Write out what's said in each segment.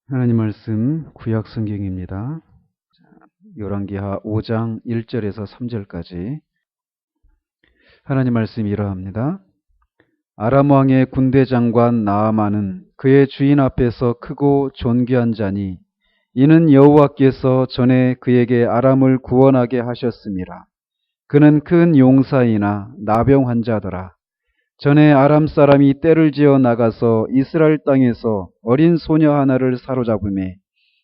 하나님 말씀 구약 성경입니다. 열왕기하 5장 1절에서 3절까지 하나님 말씀이 이러합니다. 아람 왕의 군대 장관 나아만은 그의 주인 앞에서 크고 존귀한 자니 이는 여호와께서 전에 그에게 아람을 구원하게 하셨음이라. 그는 큰 용사이나 나병 환자더라. 전에 아람 사람이 떼를 지어 나가서 이스라엘 땅에서 어린 소녀 하나를 사로잡음에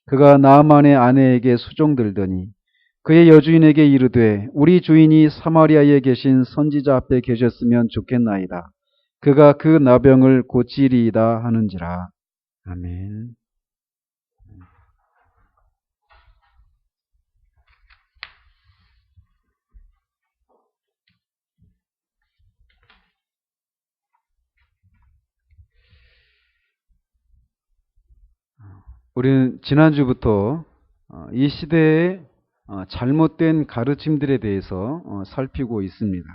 그가 나아만의 아내에게 수종들더니 그의 여주인에게 이르되 우리 주인이 사마리아에 계신 선지자 앞에 계셨으면 좋겠나이다. 그가 그 나병을 고치리이다 하는지라. 아멘. 우리는 지난주부터 이 시대의 잘못된 가르침들에 대해서 살피고 있습니다.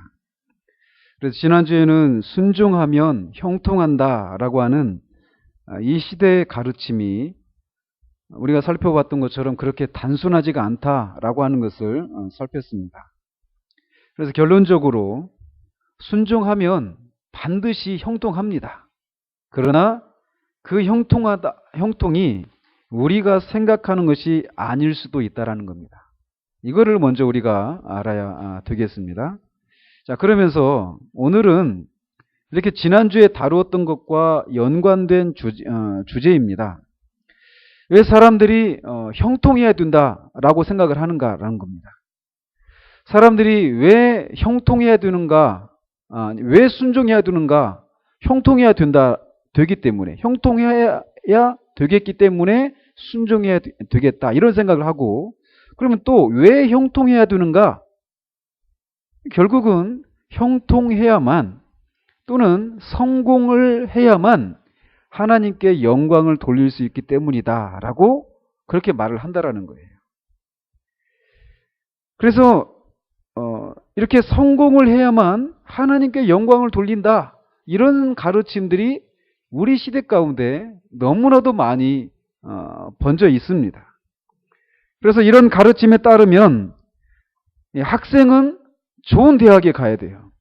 그래서 지난주에는 순종하면 형통한다라고 하는 이 시대의 가르침이 우리가 살펴봤던 것처럼 그렇게 단순하지가 않다라고 하는 것을 살폈습니다. 그래서 결론적으로 순종하면 반드시 형통합니다. 그러나 그 형통이 우리가 생각하는 것이 아닐 수도 있다라는 겁니다. 이거를 먼저 우리가 알아야 되겠습니다. 자, 그러면서 오늘은 이렇게 지난주에 다루었던 것과 연관된 주제입니다. 왜 사람들이 형통해야 된다라고 생각을 하는가라는 겁니다. 사람들이 왜 형통해야 되는가, 왜 순종해야 되는가, 형통해야 되기 때문에, 형통해야 되겠기 때문에 순종해야 되겠다 이런 생각을 하고, 그러면 또 왜 형통해야 되는가? 결국은 형통해야만 또는 성공을 해야만 하나님께 영광을 돌릴 수 있기 때문이다라고 그렇게 말을 한다라는 거예요. 그래서 이렇게 성공을 해야만 하나님께 영광을 돌린다 이런 가르침들이 우리 시대 가운데 너무나도 많이 번져 있습니다. 그래서 이런 가르침에 따르면 학생은 좋은 대학에 가야 돼요.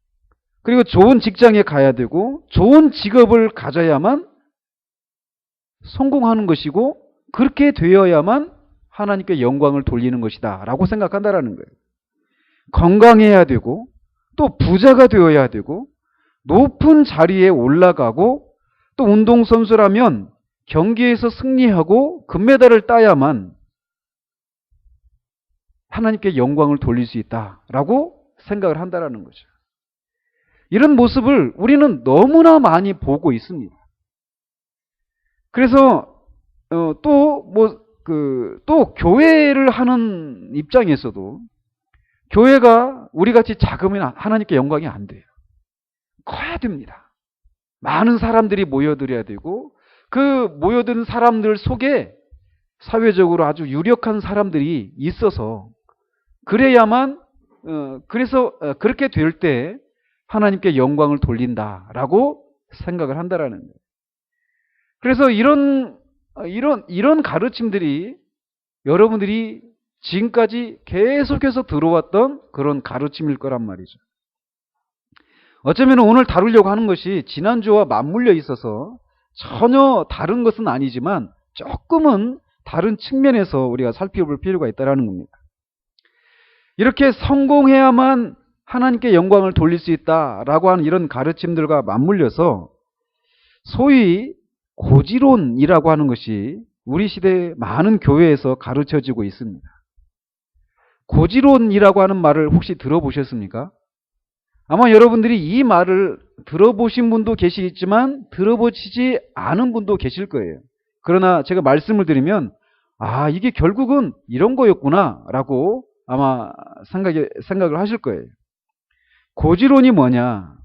그리고 좋은 직장에 가야 되고 좋은 직업을 가져야만 성공하는 것이고 그렇게 되어야만 하나님께 영광을 돌리는 것이다 라고 생각한다라는 거예요. 건강해야 되고 또 부자가 되어야 되고 높은 자리에 올라가고 또 운동선수라면 경기에서 승리하고 금메달을 따야만 하나님께 영광을 돌릴 수 있다라고 생각을 한다라는 거죠. 이런 모습을 우리는 너무나 많이 보고 있습니다. 그래서 또 교회를 하는 입장에서도 교회가 우리같이 작으면 하나님께 영광이 안 돼요. 커야 됩니다. 많은 사람들이 모여들어야 되고 그 모여든 사람들 속에 사회적으로 아주 유력한 사람들이 있어서 그래야만 그래서 그렇게 될 때 하나님께 영광을 돌린다라고 생각을 한다라는 거예요. 그래서 이런 가르침들이 여러분들이 지금까지 계속해서 들어왔던 그런 가르침일 거란 말이죠. 어쩌면 오늘 다루려고 하는 것이 지난주와 맞물려 있어서 전혀 다른 것은 아니지만 조금은 다른 측면에서 우리가 살펴볼 필요가 있다는 겁니다. 이렇게 성공해야만 하나님께 영광을 돌릴 수 있다라고 하는 이런 가르침들과 맞물려서 소위 고지론이라고 하는 것이 우리 시대 많은 교회에서 가르쳐지고 있습니다. 고지론이라고 하는 말을 혹시 들어보셨습니까? 아마 여러분들이 이 말을 들어보신 분도 계시겠지만 들어보시지 않은 분도 계실 거예요. 그러나 제가 말씀을 드리면 이게 결국은 이런 거였구나 라고 아마 생각을 하실 거예요. 고지론이 뭐냐?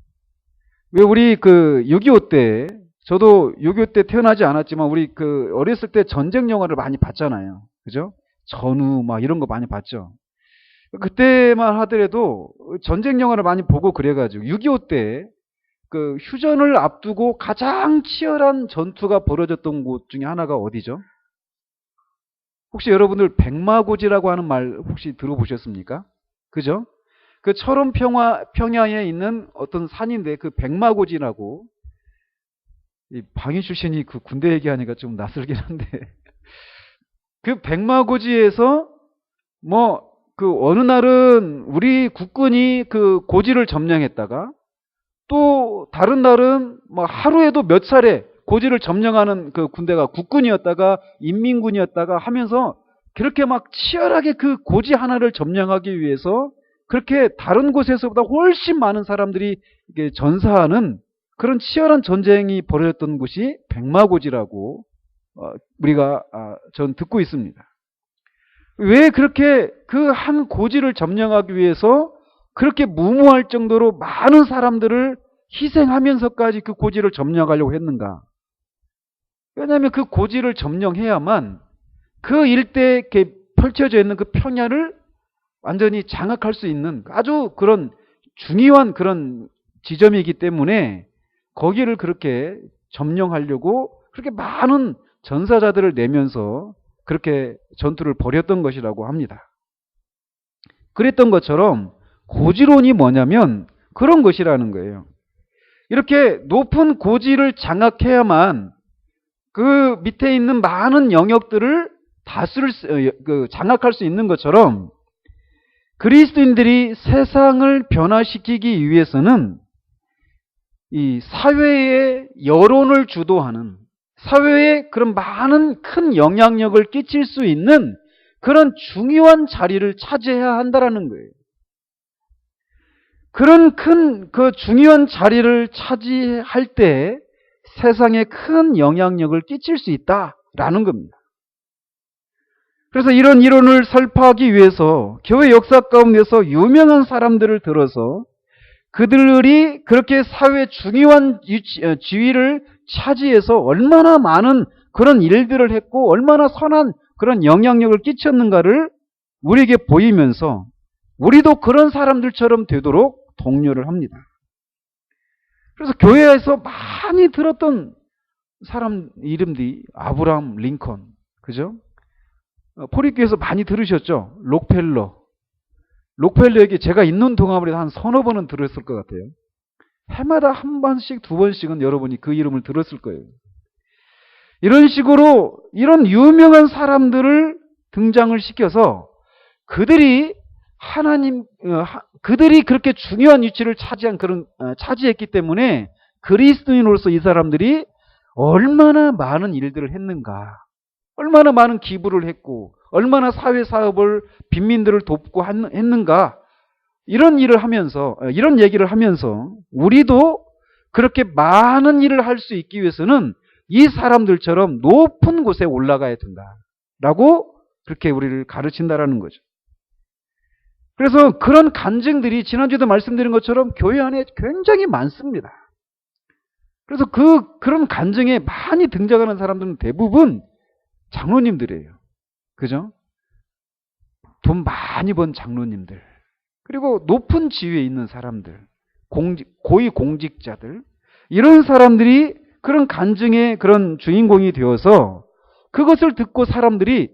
왜 우리 6.25 때, 저도 6.25 때 태어나지 않았지만 우리 어렸을 때 전쟁 영화를 많이 봤잖아요. 그죠? 전후 막 이런 거 많이 봤죠. 그때만 하더라도 전쟁 영화를 많이 보고 그래가지고 6.25 때 휴전을 앞두고 가장 치열한 전투가 벌어졌던 곳 중에 하나가 어디죠? 혹시 여러분들 백마고지라고 하는 말 혹시 들어보셨습니까? 그죠? 그 철원 평야에 있는 어떤 산인데 그 백마고지라고, 이 방위 출신이 그 군대 얘기하니까 좀 낯설긴 한데 그 백마고지에서 뭐 그 어느 날은 우리 국군이 그 고지를 점령했다가 또 다른 날은 뭐 하루에도 몇 차례 고지를 점령하는 그 군대가 국군이었다가 인민군이었다가 하면서 그렇게 막 치열하게 그 고지 하나를 점령하기 위해서 그렇게 다른 곳에서보다 훨씬 많은 사람들이 이게 전사하는 그런 치열한 전쟁이 벌어졌던 곳이 백마고지라고 우리가 전 듣고 있습니다. 왜 그렇게 그 한 고지를 점령하기 위해서 그렇게 무모할 정도로 많은 사람들을 희생하면서까지 그 고지를 점령하려고 했는가? 왜냐하면 그 고지를 점령해야만 그 일대에 이렇게 펼쳐져 있는 그 평야를 완전히 장악할 수 있는 아주 그런 중요한 그런 지점이기 때문에 거기를 그렇게 점령하려고 그렇게 많은 전사자들을 내면서 그렇게 전투를 벌였던 것이라고 합니다. 그랬던 것처럼 고지론이 뭐냐면 그런 것이라는 거예요. 이렇게 높은 고지를 장악해야만 그 밑에 있는 많은 영역들을 장악할 수 있는 것처럼 그리스도인들이 세상을 변화시키기 위해서는 이 사회의 여론을 주도하는, 사회에 그런 많은 큰 영향력을 끼칠 수 있는 그런 중요한 자리를 차지해야 한다는 거예요. 그런 큰 그 중요한 자리를 차지할 때 세상에 큰 영향력을 끼칠 수 있다라는 겁니다. 그래서 이런 이론을 설파하기 위해서 교회 역사 가운데서 유명한 사람들을 들어서 그들이 그렇게 사회 중요한 지위를 차지해서 얼마나 많은 그런 일들을 했고 얼마나 선한 그런 영향력을 끼쳤는가를 우리에게 보이면서 우리도 그런 사람들처럼 되도록 독려를 합니다. 그래서 교회에서 많이 들었던 사람 이름들이 아브라함 링컨, 그죠? 포리교에서 많이 들으셨죠? 록펠러에게 제가 있는 동안에 한 서너 번은 들었을 것 같아요. 해마다 한 번씩 두 번씩은 여러분이 그 이름을 들었을 거예요. 이런 식으로 이런 유명한 사람들을 등장을 시켜서 그들이 그들이 그렇게 중요한 위치를 차지했기 때문에 그리스도인으로서 이 사람들이 얼마나 많은 일들을 했는가, 얼마나 많은 기부를 했고 얼마나 사회 사업을 빈민들을 돕고 했는가, 이런 일을 하면서 이런 얘기를 하면서 우리도 그렇게 많은 일을 할 수 있기 위해서는 이 사람들처럼 높은 곳에 올라가야 된다라고 그렇게 우리를 가르친다라는 거죠. 그래서 그런 간증들이 지난주에도 말씀드린 것처럼 교회 안에 굉장히 많습니다. 그래서 그런 간증에 많이 등장하는 사람들은 대부분 장로님들이에요. 그죠? 돈 많이 번 장로님들, 그리고 높은 지위에 있는 사람들, 고위 공직자들, 이런 사람들이 그런 간증의 그런 주인공이 되어서 그것을 듣고 사람들이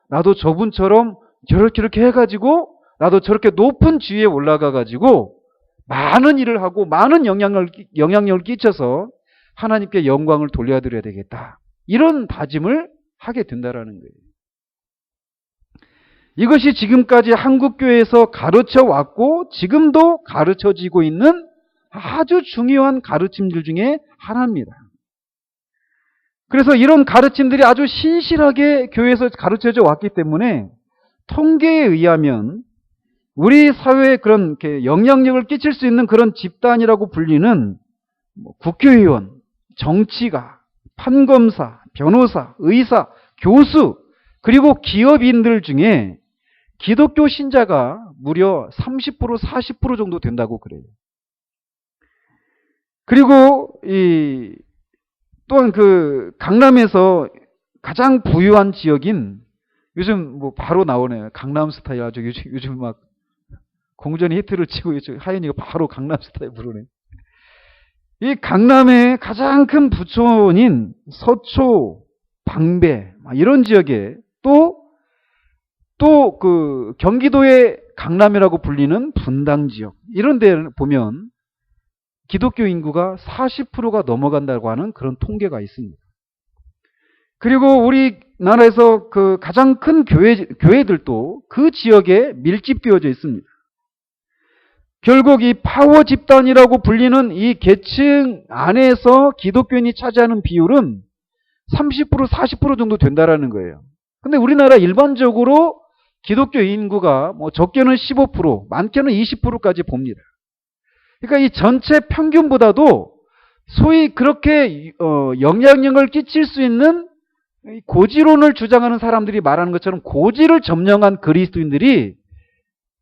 나도 저분처럼 저렇게 해가지고 나도 저렇게 높은 지위에 올라가가지고 많은 일을 하고 많은 영향력을 끼쳐서 하나님께 영광을 돌려드려야 되겠다, 이런 다짐을 하게 된다라는 거예요. 이것이 지금까지 한국교회에서 가르쳐 왔고 지금도 가르쳐지고 있는 아주 중요한 가르침들 중에 하나입니다. 그래서 이런 가르침들이 아주 신실하게 교회에서 가르쳐져 왔기 때문에 통계에 의하면 우리 사회에 그런 영향력을 끼칠 수 있는 그런 집단이라고 불리는 국회의원, 정치가, 판검사, 변호사, 의사, 교수, 그리고 기업인들 중에 기독교 신자가 무려 30%, 40% 정도 된다고 그래요. 그리고 또한 그 강남에서 가장 부유한 지역인, 요즘 바로 나오네요. 강남 스타일. 아주 요즘 막 공전이 히트를 치고 하연이가 바로 강남 스타일 부르네. 이 강남의 가장 큰 부촌인 서초, 방배 이런 지역에 또 그 경기도의 강남이라고 불리는 분당 지역 이런 데 보면 기독교 인구가 40%가 넘어간다고 하는 그런 통계가 있습니다. 그리고 우리나라에서 그 가장 큰 교회들도 그 지역에 밀집되어져 있습니다. 결국 이 파워 집단이라고 불리는 이 계층 안에서 기독교인이 차지하는 비율은 30%, 40% 정도 된다라는 거예요. 근데 우리나라 일반적으로 기독교 인구가 뭐 적게는 15%, 많게는 20%까지 봅니다. 그러니까 이 전체 평균보다도 소위 그렇게 영향력을 끼칠 수 있는 고지론을 주장하는 사람들이 말하는 것처럼 고지를 점령한 그리스도인들이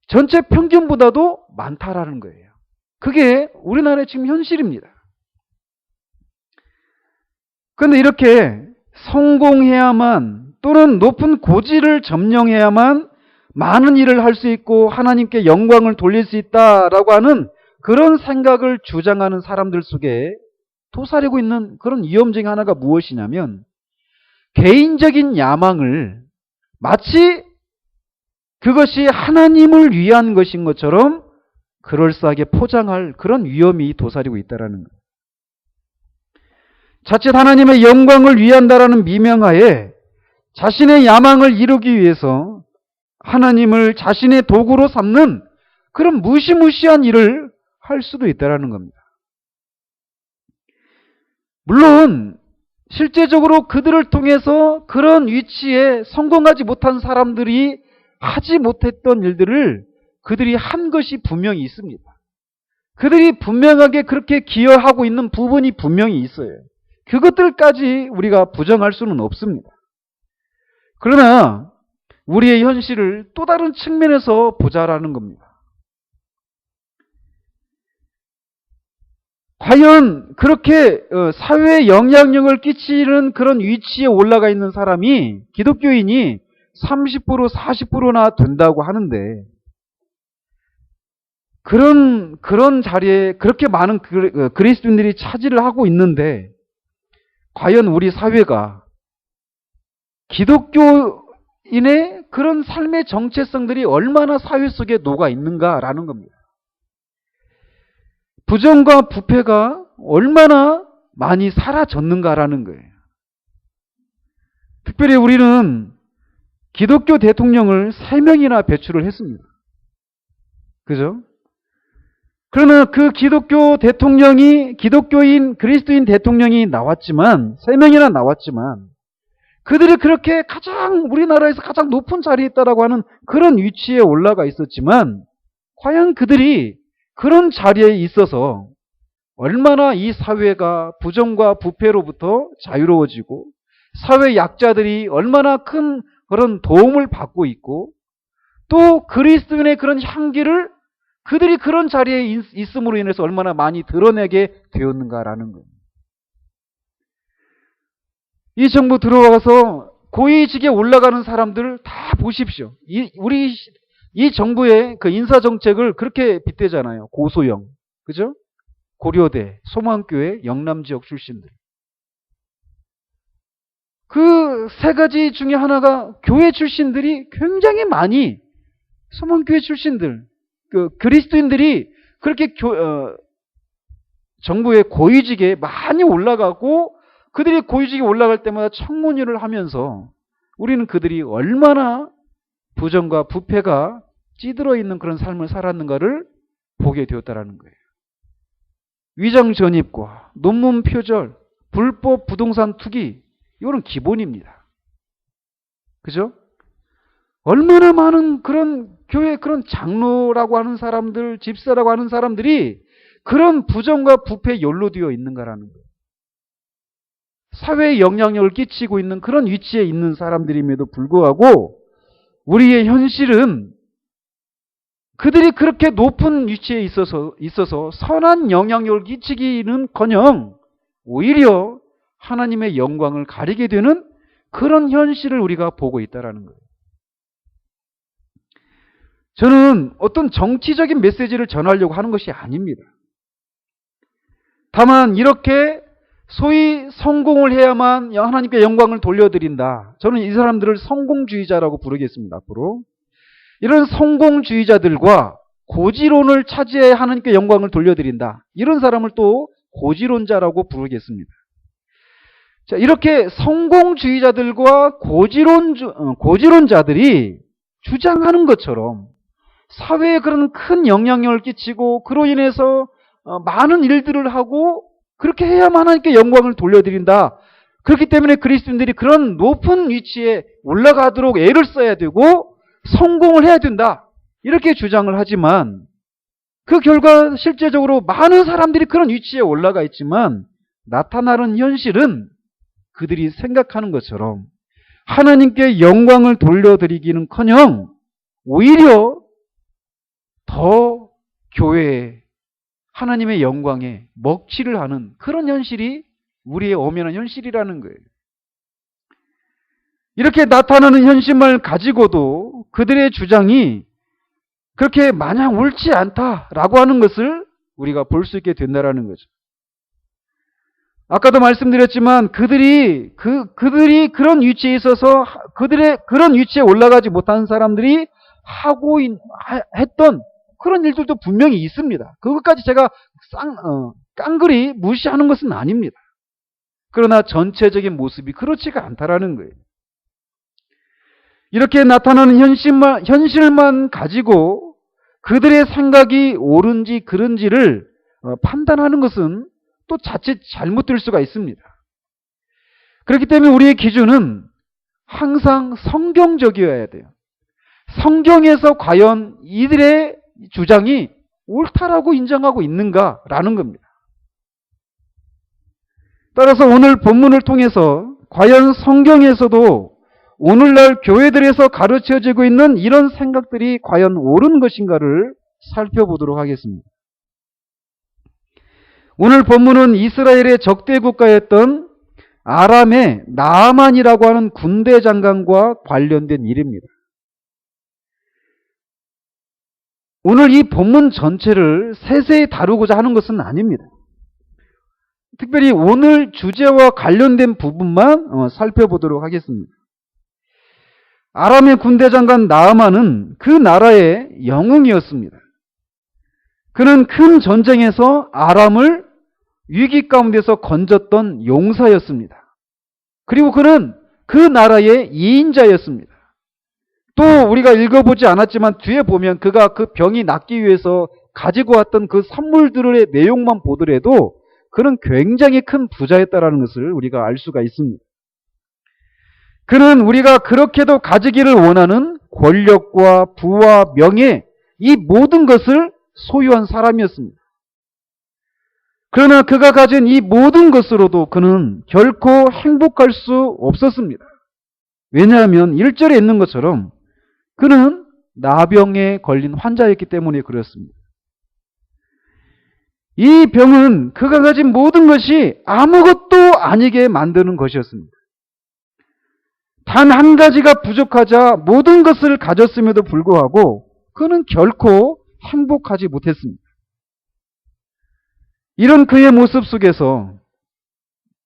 전체 평균보다도 많다라는 거예요. 그게 우리나라의 지금 현실입니다. 그런데 이렇게 성공해야만 또는 높은 고지를 점령해야만 많은 일을 할 수 있고 하나님께 영광을 돌릴 수 있다라고 하는 그런 생각을 주장하는 사람들 속에 도사리고 있는 그런 위험 중에 하나가 무엇이냐면 개인적인 야망을 마치 그것이 하나님을 위한 것인 것처럼 그럴싸하게 포장할 그런 위험이 도사리고 있다는 거예요. 자칫 하나님의 영광을 위한다라는 미명하에 자신의 야망을 이루기 위해서 하나님을 자신의 도구로 삼는 그런 무시무시한 일을 할 수도 있다는 겁니다. 물론 실제적으로 그들을 통해서 그런 위치에 성공하지 못한 사람들이 하지 못했던 일들을 그들이 한 것이 분명히 있습니다. 그들이 분명하게 그렇게 기여하고 있는 부분이 분명히 있어요. 그것들까지 우리가 부정할 수는 없습니다. 그러나 우리의 현실을 또 다른 측면에서 보자라는 겁니다. 과연 그렇게 사회에 영향력을 끼치는 그런 위치에 올라가 있는 사람이 기독교인이 30% 40%나 된다고 하는데 그런 자리에 그렇게 많은 그리스도인들이 차지를 하고 있는데 과연 우리 사회가 기독교인의 그런 삶의 정체성들이 얼마나 사회 속에 녹아 있는가라는 겁니다. 부정과 부패가 얼마나 많이 사라졌는가라는 거예요. 특별히 우리는 기독교 대통령을 3명이나 배출을 했습니다. 그죠? 그러나 그 기독교 대통령이 기독교인 그리스도인 대통령이 나왔지만 3명이나 나왔지만 그들이 그렇게 우리나라에서 가장 높은 자리에 있다라고 하는 그런 위치에 올라가 있었지만 과연 그들이 그런 자리에 있어서 얼마나 이 사회가 부정과 부패로부터 자유로워지고 사회 약자들이 얼마나 큰 그런 도움을 받고 있고 또 그리스도인의 그런 향기를 그들이 그런 자리에 있음으로 인해서 얼마나 많이 드러내게 되었는가라는 거예요. 이 정부 들어와서 고위직에 올라가는 사람들 다 보십시오. 이 정부의 그 인사정책을 그렇게 빗대잖아요. 고소영, 그죠? 고려대, 소망교회, 영남지역 출신들. 그 세 가지 중에 하나가 교회 출신들이 굉장히 많이 소망교회 출신들, 그리스도인들이 그렇게 정부의 고위직에 많이 올라가고 그들이 고위직에 올라갈 때마다 청문회를 하면서 우리는 그들이 얼마나 부정과 부패가 찌들어 있는 그런 삶을 살았는가를 보게 되었다는 거예요. 위장 전입과 논문 표절, 불법 부동산 투기 이거는 기본입니다. 그죠? 얼마나 많은 그런 교회 그런 장로라고 하는 사람들, 집사라고 하는 사람들이 그런 부정과 부패에 연루되어 있는가라는 거예요. 사회에 영향력을 끼치고 있는 그런 위치에 있는 사람들임에도 불구하고 우리의 현실은 그들이 그렇게 높은 위치에 있어서 선한 영향력을 끼치기는커녕 오히려 하나님의 영광을 가리게 되는 그런 현실을 우리가 보고 있다는 거예요. 저는 어떤 정치적인 메시지를 전하려고 하는 것이 아닙니다. 다만 이렇게 소위 성공을 해야만 하나님께 영광을 돌려드린다. 저는 이 사람들을 성공주의자라고 부르겠습니다. 앞으로. 이런 성공주의자들과 고지론을 차지해야 하나님께 영광을 돌려드린다. 이런 사람을 또 고지론자라고 부르겠습니다. 자, 이렇게 성공주의자들과 고지론자들이 주장하는 것처럼 사회에 그런 큰 영향력을 끼치고 그로 인해서 많은 일들을 하고 그렇게 해야만 하나님께 영광을 돌려드린다. 그렇기 때문에 그리스도인들이 그런 높은 위치에 올라가도록 애를 써야 되고 성공을 해야 된다. 이렇게 주장을 하지만 그 결과 실제적으로 많은 사람들이 그런 위치에 올라가 있지만 나타나는 현실은 그들이 생각하는 것처럼 하나님께 영광을 돌려드리기는커녕 오히려 더 교회에 하나님의 영광에 먹칠을 하는 그런 현실이 우리의 엄연한 현실이라는 거예요. 이렇게 나타나는 현실을 가지고도 그들의 주장이 그렇게 마냥 옳지 않다라고 하는 것을 우리가 볼 수 있게 된다라는 거죠. 아까도 말씀드렸지만 그들이 그런 위치에 있어서 그들의 그런 위치에 올라가지 못한 사람들이 했던 그런 일들도 분명히 있습니다. 그것까지 제가 깡그리 무시하는 것은 아닙니다. 그러나 전체적인 모습이 그렇지가 않다라는 거예요. 이렇게 나타나는 현실만 가지고 그들의 생각이 옳은지 그른지를 판단하는 것은 또 자칫 잘못될 수가 있습니다. 그렇기 때문에 우리의 기준은 항상 성경적이어야 돼요. 성경에서 과연 이들의 주장이 옳다라고 인정하고 있는가라는 겁니다. 따라서 오늘 본문을 통해서 과연 성경에서도 오늘날 교회들에서 가르쳐지고 있는 이런 생각들이 과연 옳은 것인가를 살펴보도록 하겠습니다. 오늘 본문은 이스라엘의 적대 국가였던 아람의 나아만이라고 하는 군대 장관과 관련된 일입니다. 오늘 이 본문 전체를 세세히 다루고자 하는 것은 아닙니다. 특별히 오늘 주제와 관련된 부분만 살펴보도록 하겠습니다. 아람의 군대 장관 나아만은 그 나라의 영웅이었습니다. 그는 큰 전쟁에서 아람을 위기 가운데서 건졌던 용사였습니다. 그리고 그는 그 나라의 2인자였습니다. 또 우리가 읽어보지 않았지만 뒤에 보면 그가 그 병이 낫기 위해서 가지고 왔던 그 선물들의 내용만 보더라도 그는 굉장히 큰 부자였다라는 것을 우리가 알 수가 있습니다. 그는 우리가 그렇게도 가지기를 원하는 권력과 부와 명예, 이 모든 것을 소유한 사람이었습니다. 그러나 그가 가진 이 모든 것으로도 그는 결코 행복할 수 없었습니다. 왜냐하면 1절에 있는 것처럼 그는 나병에 걸린 환자였기 때문에 그렇습니다. 이 병은 그가 가진 모든 것이 아무것도 아니게 만드는 것이었습니다. 단 한 가지가 부족하자 모든 것을 가졌음에도 불구하고 그는 결코 행복하지 못했습니다. 이런 그의 모습 속에서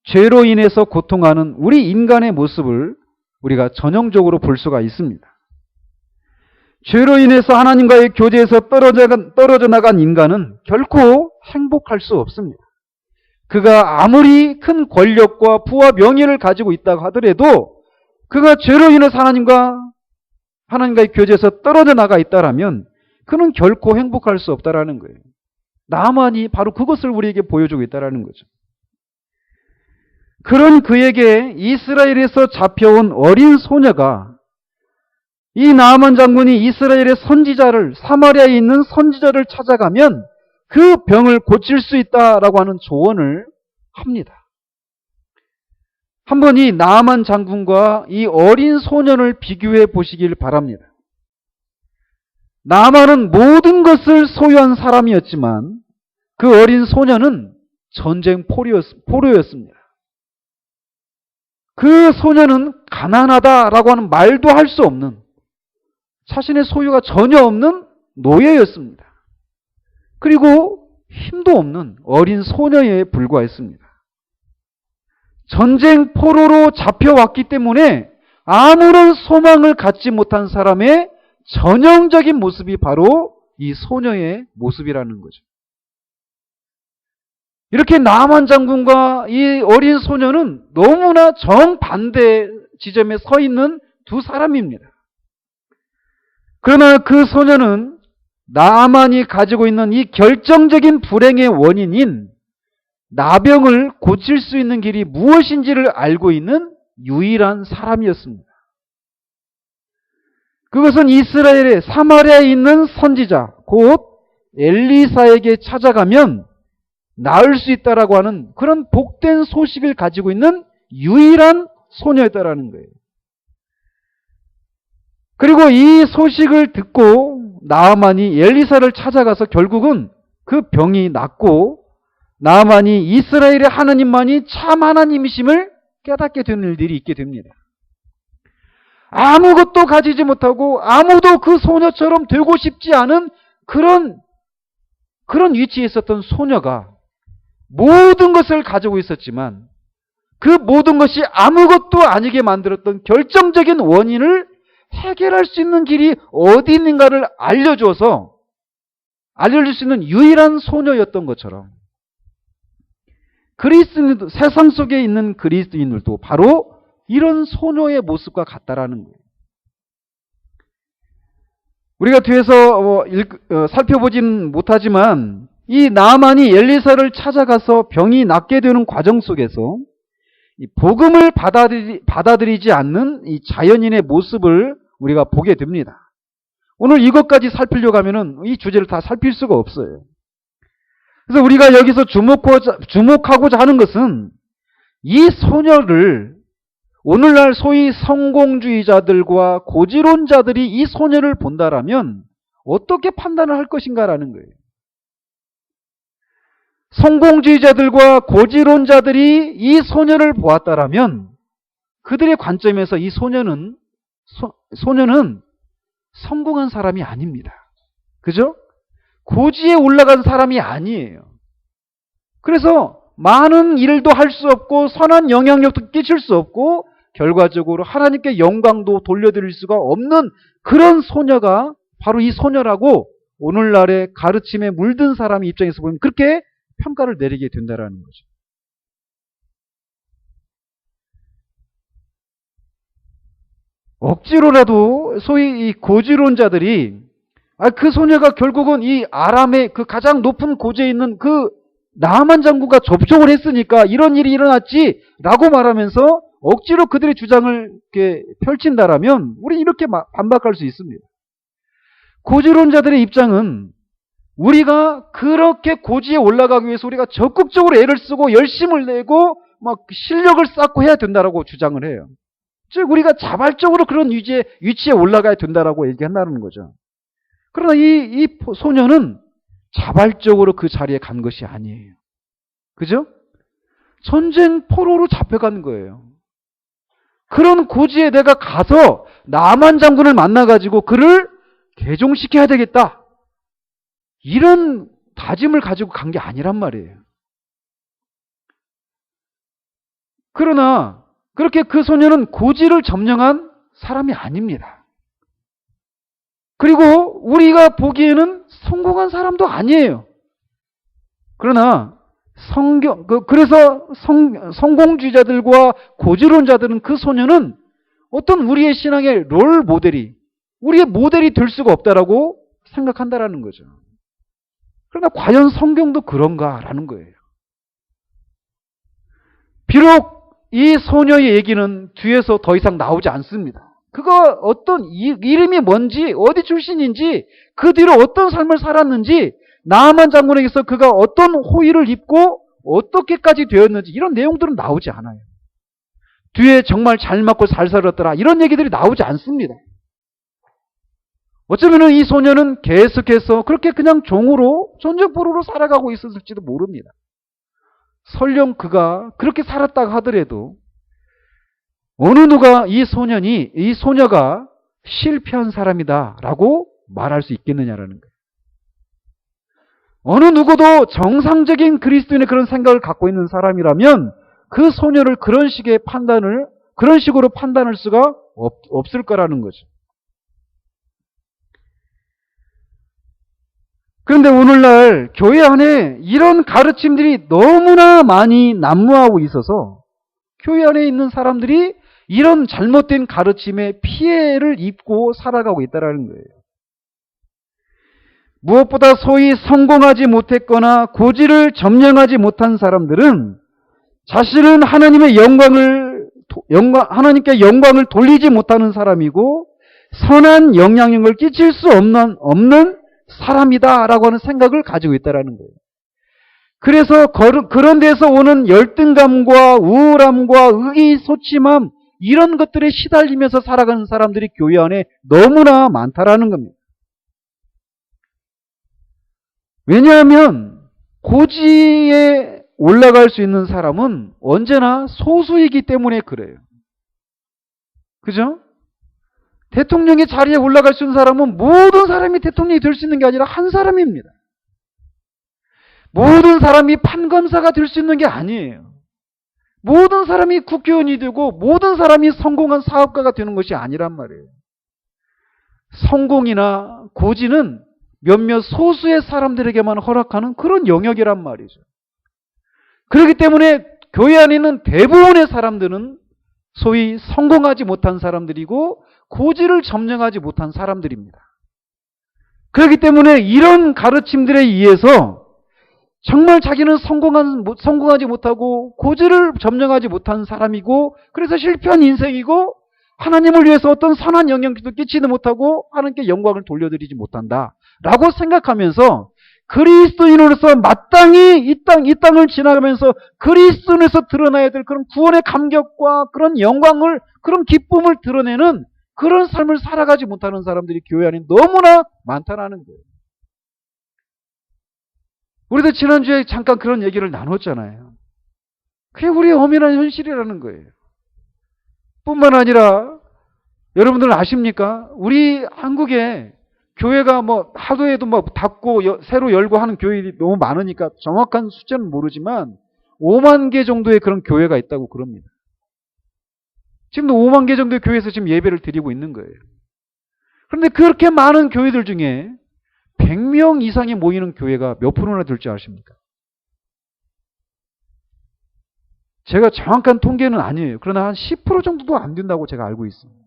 죄로 인해서 고통하는 우리 인간의 모습을 우리가 전형적으로 볼 수가 있습니다. 죄로 인해서 하나님과의 교제에서 떨어져 나간 인간은 결코 행복할 수 없습니다. 그가 아무리 큰 권력과 부와 명예를 가지고 있다고 하더라도 그가 죄로 인해서 하나님과의 교제에서 떨어져 나가 있다라면 그는 결코 행복할 수 없다라는 거예요. 나만이 바로 그것을 우리에게 보여주고 있다라는 거죠. 그런 그에게 이스라엘에서 잡혀온 어린 소녀가 이 나아만 장군이 이스라엘의 선지자를 사마리아에 있는 선지자를 찾아가면 그 병을 고칠 수 있다라고 하는 조언을 합니다. 한번 이 나아만 장군과 이 어린 소년을 비교해 보시길 바랍니다. 나아만은 모든 것을 소유한 사람이었지만 그 어린 소년은 전쟁 포로였습니다. 그 소년은 가난하다라고 하는 말도 할 수 없는 자신의 소유가 전혀 없는 노예였습니다. 그리고 힘도 없는 어린 소녀에 불과했습니다. 전쟁 포로로 잡혀왔기 때문에 아무런 소망을 갖지 못한 사람의 전형적인 모습이 바로 이 소녀의 모습이라는 거죠. 이렇게 나만 장군과 이 어린 소녀는 너무나 정반대 지점에 서 있는 두 사람입니다. 그러나 그 소녀는 나만이 가지고 있는 이 결정적인 불행의 원인인 나병을 고칠 수 있는 길이 무엇인지를 알고 있는 유일한 사람이었습니다. 그것은 이스라엘의 사마리아에 있는 선지자 곧 엘리사에게 찾아가면 나을 수 있다라고 하는 그런 복된 소식을 가지고 있는 유일한 소녀였다라는 거예요. 그리고 이 소식을 듣고 나아만이 엘리사를 찾아가서 결국은 그 병이 낫고 나아만이 이스라엘의 하나님만이 참 하나님이심을 깨닫게 되는 일들이 있게 됩니다. 아무것도 가지지 못하고 아무도 그 소녀처럼 되고 싶지 않은 그런 위치에 있었던 소녀가 모든 것을 가지고 있었지만 그 모든 것이 아무것도 아니게 만들었던 결정적인 원인을 해결할 수 있는 길이 어디 있는가를 알려줄 수 있는 유일한 소녀였던 것처럼 그리스도인도 세상 속에 있는 그리스도인들도 바로 이런 소녀의 모습과 같다라는 거예요. 우리가 뒤에서 살펴보지는 못하지만 이 나아만이 엘리사를 찾아가서 병이 낫게 되는 과정 속에서 이 복음을 받아들이지 않는 이 자연인의 모습을 우리가 보게 됩니다. 오늘 이것까지 살피려고 하면은 이 주제를 다 살필 수가 없어요. 그래서 우리가 여기서 주목하고자 하는 것은 이 소녀를 오늘날 소위 성공주의자들과 고지론자들이 이 소녀를 본다라면 어떻게 판단을 할 것인가라는 거예요. 성공주의자들과 고지론자들이 이 소녀를 보았다라면 그들의 관점에서 이 소녀는 성공한 사람이 아닙니다. 그죠? 고지에 올라간 사람이 아니에요. 그래서 많은 일도 할 수 없고 선한 영향력도 끼칠 수 없고 결과적으로 하나님께 영광도 돌려드릴 수가 없는 그런 소녀가 바로 이 소녀라고 오늘날의 가르침에 물든 사람의 입장에서 보면 그렇게 평가를 내리게 된다는 거죠. 억지로라도 소위 이 고지론자들이 그 소녀가 결국은 이 아람의 그 가장 높은 고지에 있는 그 나아만 장군과 접촉을 했으니까 이런 일이 일어났지 라고 말하면서 억지로 그들의 주장을 이렇게 펼친다라면 우리는 이렇게 반박할 수 있습니다. 고지론자들의 입장은 우리가 그렇게 고지에 올라가기 위해서 우리가 적극적으로 애를 쓰고 열심을 내고 막 실력을 쌓고 해야 된다라고 주장을 해요. 즉 우리가 자발적으로 그런 위치에 올라가야 된다라고 얘기한다는 거죠. 그러나 이 소녀는 자발적으로 그 자리에 간 것이 아니에요. 그죠? 전쟁 포로로 잡혀간 거예요. 그런 고지에 내가 가서 나아만 장군을 만나가지고 그를 개종시켜야 되겠다. 이런 다짐을 가지고 간 게 아니란 말이에요. 그러나 그렇게 그 소녀는 고지를 점령한 사람이 아닙니다. 그리고 우리가 보기에는 성공한 사람도 아니에요. 그러나 그래서 성공주의자들과 고지론자들은 그 소녀는 어떤 우리의 신앙의 롤 모델이 우리의 모델이 될 수가 없다라고 생각한다라는 거죠. 그러나 과연 성경도 그런가라는 거예요. 비록 이 소녀의 얘기는 뒤에서 더 이상 나오지 않습니다. 그가 어떤 이름이 뭔지 어디 출신인지 그 뒤로 어떤 삶을 살았는지 나아만 장군에게서 그가 어떤 호의를 입고 어떻게까지 되었는지 이런 내용들은 나오지 않아요. 뒤에 정말 잘 맞고 잘 살았더라 이런 얘기들이 나오지 않습니다. 어쩌면 이 소녀는 계속해서 그렇게 그냥 종으로 전쟁포로로 살아가고 있었을지도 모릅니다. 설령 그가 그렇게 살았다고 하더라도 어느 누가 이 소녀가 실패한 사람이다라고 말할 수 있겠느냐라는 거예요. 어느 누구도 정상적인 그리스도인의 그런 생각을 갖고 있는 사람이라면 그 소녀를 그런 식으로 판단할 수가 없을 거라는 거죠. 그런데 오늘날 교회 안에 이런 가르침들이 너무나 많이 난무하고 있어서 교회 안에 있는 사람들이 이런 잘못된 가르침에 피해를 입고 살아가고 있다는 거예요. 무엇보다 소위 성공하지 못했거나 고지를 점령하지 못한 사람들은 자신은 하나님께 영광을 돌리지 못하는 사람이고 선한 영향력을 끼칠 수 없는 사람이다라고 하는 생각을 가지고 있다는 거예요. 그래서 그런 데서 오는 열등감과 우울함과 의기소침함 이런 것들에 시달리면서 살아가는 사람들이 교회 안에 너무나 많다라는 겁니다. 왜냐하면 고지에 올라갈 수 있는 사람은 언제나 소수이기 때문에 그래요. 그죠? 대통령의 자리에 올라갈 수 있는 사람은 모든 사람이 대통령이 될 수 있는 게 아니라 한 사람입니다. 모든 사람이 판검사가 될 수 있는 게 아니에요. 모든 사람이 국회의원이 되고 모든 사람이 성공한 사업가가 되는 것이 아니란 말이에요. 성공이나 고지는 몇몇 소수의 사람들에게만 허락하는 그런 영역이란 말이죠. 그렇기 때문에 교회 안에 있는 대부분의 사람들은 소위 성공하지 못한 사람들이고 고지를 점령하지 못한 사람들입니다. 그렇기 때문에 이런 가르침들에 의해서 정말 자기는 성공하지 못하고 고지를 점령하지 못한 사람이고 그래서 실패한 인생이고 하나님을 위해서 어떤 선한 영향도 끼치지 못하고 하나님께 영광을 돌려드리지 못한다 라고 생각하면서 그리스도인으로서 마땅히 이 땅을 지나가면서 그리스도인에서 드러나야 될 그런 구원의 감격과 그런 영광을 그런 기쁨을 드러내는 그런 삶을 살아가지 못하는 사람들이 교회 안에 너무나 많다는 거예요. 우리도 지난주에 잠깐 그런 얘기를 나눴잖아요. 그게 우리의 엄연한 현실이라는 거예요. 뿐만 아니라 여러분들 아십니까? 우리 한국에 교회가 하도 해도 닫고 새로 열고 하는 교회들이 너무 많으니까 정확한 숫자는 모르지만 5만 개 정도의 그런 교회가 있다고 그럽니다. 지금도 5만 개 정도의 교회에서 지금 예배를 드리고 있는 거예요. 그런데 그렇게 많은 교회들 중에 100명 이상이 모이는 교회가 몇 프로나 될 줄 아십니까? 제가 정확한 통계는 아니에요. 그러나 한 10% 정도도 안 된다고 제가 알고 있습니다.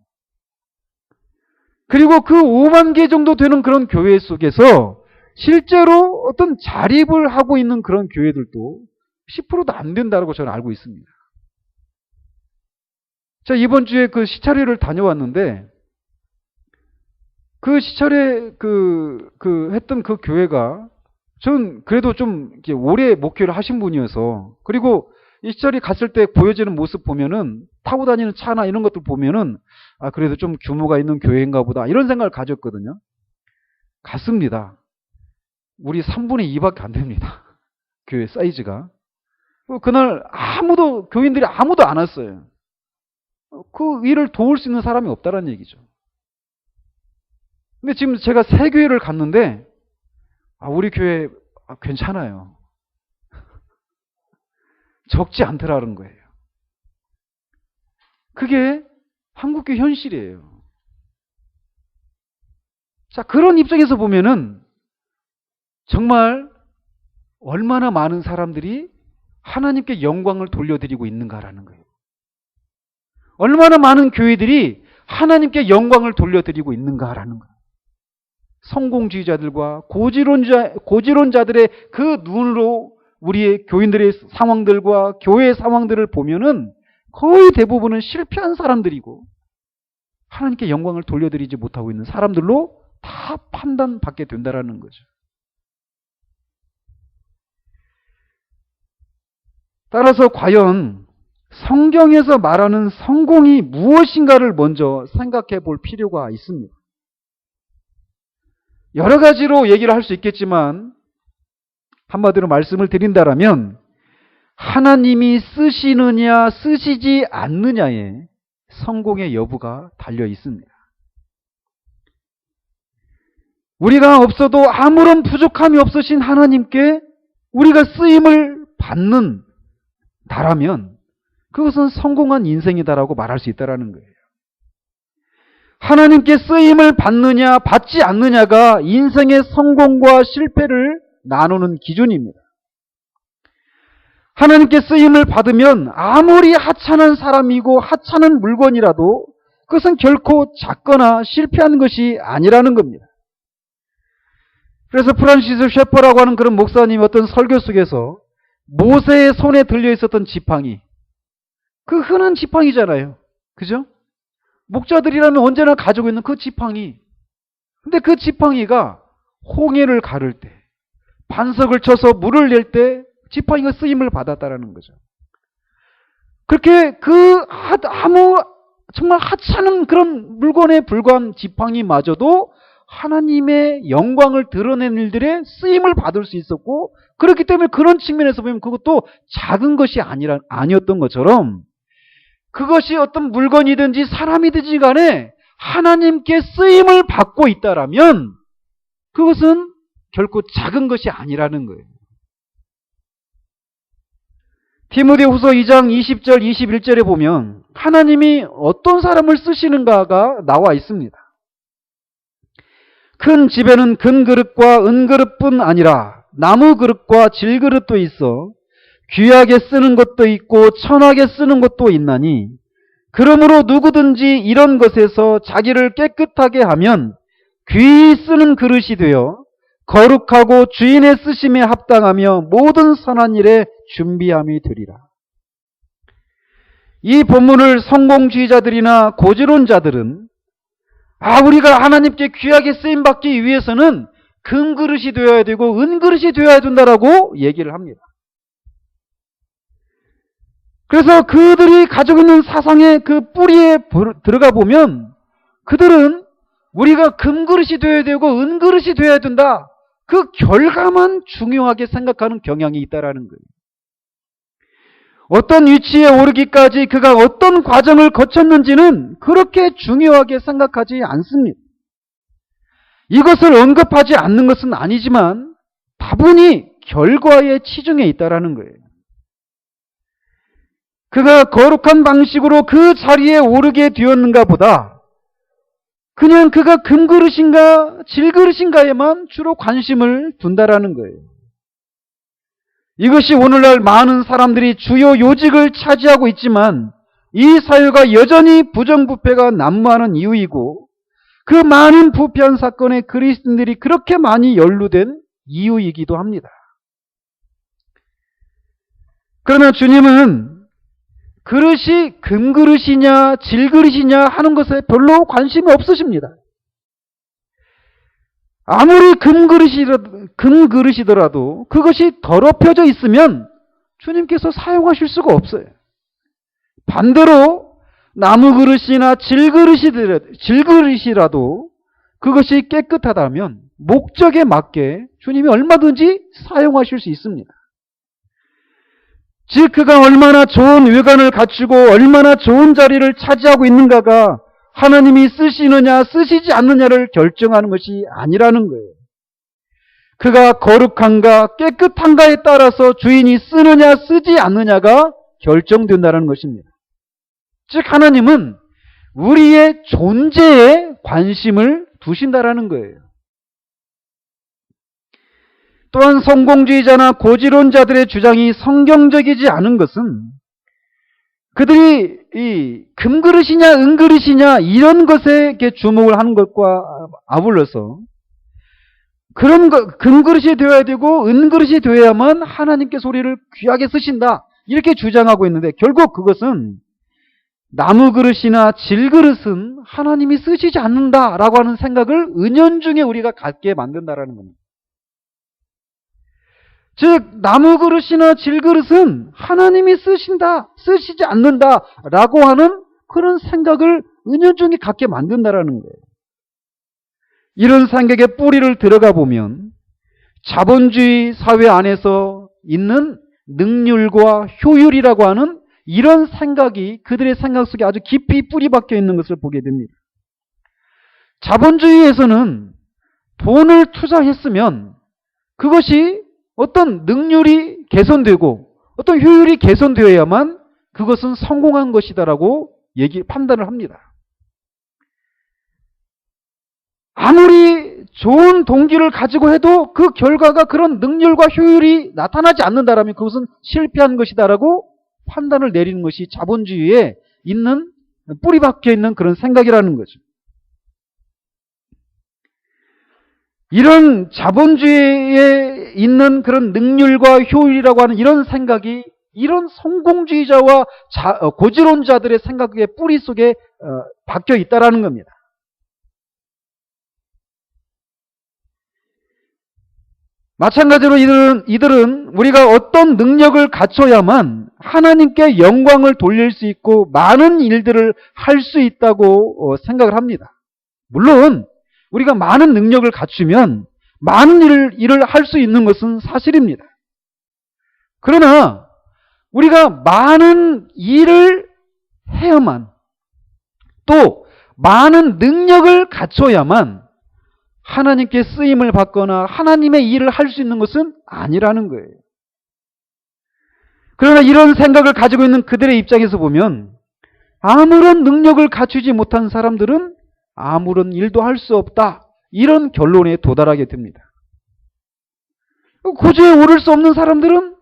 그리고 그 5만 개 정도 되는 그런 교회 속에서 실제로 어떤 자립을 하고 있는 그런 교회들도 10%도 안 된다고 저는 알고 있습니다. 자, 이번 주에 그 시찰회를 다녀왔는데 그 시찰회 했던 그 교회가 전 그래도 좀 이렇게 오래 목회를 하신 분이어서 그리고 이 시찰이 갔을 때 보여지는 모습 보면은 타고 다니는 차나 이런 것들 보면은 그래도 좀 규모가 있는 교회인가 보다 이런 생각을 가졌거든요. 갔습니다. 우리 3분의 2밖에 안 됩니다. 교회 사이즈가. 그날 교인들이 아무도 안 왔어요. 그 일을 도울 수 있는 사람이 없다는 얘기죠. 근데 지금 제가 새 교회를 갔는데 우리 교회 괜찮아요. 적지 않더라는 거예요. 그게 한국교회 현실이에요. 자, 그런 입장에서 보면은 정말 얼마나 많은 사람들이 하나님께 영광을 돌려드리고 있는가라는 거예요. 얼마나 많은 교회들이 하나님께 영광을 돌려드리고 있는가라는 거예요. 성공주의자들과 고지론자들의 그 눈으로 우리의 교인들의 상황들과 교회의 상황들을 보면은 거의 대부분은 실패한 사람들이고 하나님께 영광을 돌려드리지 못하고 있는 사람들로 다 판단받게 된다라는 거죠. 따라서 과연 성경에서 말하는 성공이 무엇인가를 먼저 생각해 볼 필요가 있습니다. 여러 가지로 얘기를 할 수 있겠지만 한마디로 말씀을 드린다라면 하나님이 쓰시느냐 쓰시지 않느냐에 성공의 여부가 달려 있습니다. 우리가 없어도 아무런 부족함이 없으신 하나님께 우리가 쓰임을 받는 나라면 그것은 성공한 인생이다라고 말할 수 있다는 거예요. 하나님께 쓰임을 받느냐 받지 않느냐가 인생의 성공과 실패를 나누는 기준입니다. 하나님께 쓰임을 받으면 아무리 하찮은 사람이고 하찮은 물건이라도 그것은 결코 작거나 실패한 것이 아니라는 겁니다. 그래서 프란시스 셰퍼라고 하는 그런 목사님이 어떤 설교 속에서 모세의 손에 들려 있었던 지팡이, 그 흔한 지팡이잖아요. 그죠? 목자들이라면 언제나 가지고 있는 그 지팡이. 근데 그 지팡이가 홍해를 가를 때, 반석을 쳐서 물을 낼 때 지팡이가 쓰임을 받았다라는 거죠. 그렇게 정말 하찮은 그런 물건에 불과한 지팡이마저도 하나님의 영광을 드러낸 일들에 쓰임을 받을 수 있었고, 그렇기 때문에 그런 측면에서 보면 그것도 작은 것이 아니었던 것처럼, 그것이 어떤 물건이든지 사람이든지 간에 하나님께 쓰임을 받고 있다라면 그것은 결코 작은 것이 아니라는 거예요. 디모데후서 2장 20절 21절에 보면 하나님이 어떤 사람을 쓰시는가가 나와 있습니다. 큰 집에는 금그릇과 은그릇뿐 아니라 나무 그릇과 질그릇도 있어 귀하게 쓰는 것도 있고 천하게 쓰는 것도 있나니, 그러므로 누구든지 이런 것에서 자기를 깨끗하게 하면 귀히 쓰는 그릇이 되어 거룩하고 주인의 쓰심에 합당하며 모든 선한 일에 준비함이 되리라. 이 본문을 성공주의자들이나 고지론자들은 우리가 하나님께 귀하게 쓰임받기 위해서는 금그릇이 되어야 되고 은그릇이 되어야 된다라고 얘기를 합니다. 그래서 그들이 가지고 있는 사상의 그 뿌리에 들어가 보면 그들은 우리가 금그릇이 되어야 되고 은그릇이 되어야 된다, 그 결과만 중요하게 생각하는 경향이 있다라는 거예요. 어떤 위치에 오르기까지 그가 어떤 과정을 거쳤는지는 그렇게 중요하게 생각하지 않습니다. 이것을 언급하지 않는 것은 아니지만 다분히 결과에 치중해 있다라는 거예요. 그가 거룩한 방식으로 그 자리에 오르게 되었는가 보다 그냥 그가 금그릇인가 질그릇인가에만 주로 관심을 둔다라는 거예요. 이것이 오늘날 많은 사람들이 주요 요직을 차지하고 있지만 이 사회가 여전히 부정부패가 난무하는 이유이고, 그 많은 부패한 사건에 그리스도인들이 그렇게 많이 연루된 이유이기도 합니다. 그러나 주님은 그릇이 금그릇이냐 질그릇이냐 하는 것에 별로 관심이 없으십니다. 아무리 금그릇이더라도 그것이 더럽혀져 있으면 주님께서 사용하실 수가 없어요. 반대로 나무 그릇이나 질그릇이라도 그것이 깨끗하다면 목적에 맞게 주님이 얼마든지 사용하실 수 있습니다. 즉 그가 얼마나 좋은 외관을 갖추고 얼마나 좋은 자리를 차지하고 있는가가 하나님이 쓰시느냐 쓰시지 않느냐를 결정하는 것이 아니라는 거예요. 그가 거룩한가 깨끗한가에 따라서 주인이 쓰느냐 쓰지 않느냐가 결정된다는 것입니다. 즉 하나님은 우리의 존재에 관심을 두신다라는 거예요. 또한 성공주의자나 고지론자들의 주장이 성경적이지 않은 것은 그들이 이 금그릇이냐 은그릇이냐 이런 것에 주목을 하는 것과 아울러서 금그릇이 되어야 되고 은그릇이 되어야만 하나님께서 우리를 귀하게 쓰신다 이렇게 주장하고 있는데, 결국 그것은 나무 그릇이나 질그릇은 하나님이 쓰시지 않는다라고 하는 생각을 은연중에 우리가 갖게 만든다라는 겁니다. 즉 나무 그릇이나 질그릇은 하나님이 쓰시지 않는다라고 하는 그런 생각을 은연중에 갖게 만든다라는 거예요. 이런 생각에 뿌리를 들어가 보면 자본주의 사회 안에서 있는 능률과 효율이라고 하는 이런 생각이 그들의 생각 속에 아주 깊이 뿌리 박혀 있는 것을 보게 됩니다. 자본주의에서는 돈을 투자했으면 그것이 어떤 능률이 개선되고 어떤 효율이 개선되어야만 그것은 성공한 것이다라고 판단을 합니다. 아무리 좋은 동기를 가지고 해도 그 결과가 그런 능률과 효율이 나타나지 않는다라면 그것은 실패한 것이다라고 판단을 내리는 것이 자본주의에 있는, 뿌리 박혀 있는 그런 생각이라는 거죠. 이런 자본주의에 있는 그런 능률과 효율이라고 하는 이런 생각이 이런 성공주의자와 고지론자들의 생각의 뿌리 속에 박혀 있다라는 겁니다. 마찬가지로 이들은 우리가 어떤 능력을 갖춰야만 하나님께 영광을 돌릴 수 있고 많은 일들을 할 수 있다고 생각을 합니다. 물론 우리가 많은 능력을 갖추면 많은 일을 할 수 있는 것은 사실입니다. 그러나 우리가 많은 일을 해야만, 또 많은 능력을 갖춰야만 하나님께 쓰임을 받거나 하나님의 일을 할 수 있는 것은 아니라는 거예요. 그러나 이런 생각을 가지고 있는 그들의 입장에서 보면 아무런 능력을 갖추지 못한 사람들은 아무런 일도 할 수 없다, 이런 결론에 도달하게 됩니다. 고지에 오를 수 없는 사람들은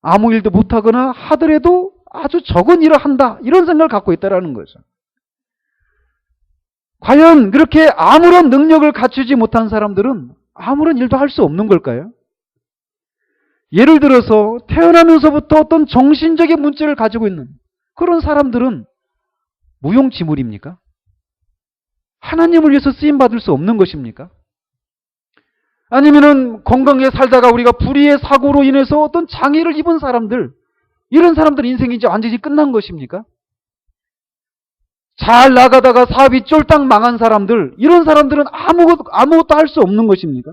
아무 일도 못하거나 하더라도 아주 적은 일을 한다, 이런 생각을 갖고 있다는 거죠. 과연 그렇게 아무런 능력을 갖추지 못한 사람들은 아무런 일도 할 수 없는 걸까요? 예를 들어서 태어나면서부터 어떤 정신적인 문제를 가지고 있는 그런 사람들은 무용지물입니까? 하나님을 위해서 쓰임받을 수 없는 것입니까? 아니면은 건강하게 살다가 우리가 불의의 사고로 인해서 어떤 장애를 입은 사람들, 이런 사람들 인생이 이제 완전히 끝난 것입니까? 잘 나가다가 사업이 쫄딱 망한 사람들, 이런 사람들은 아무것도 할 수 없는 것입니까?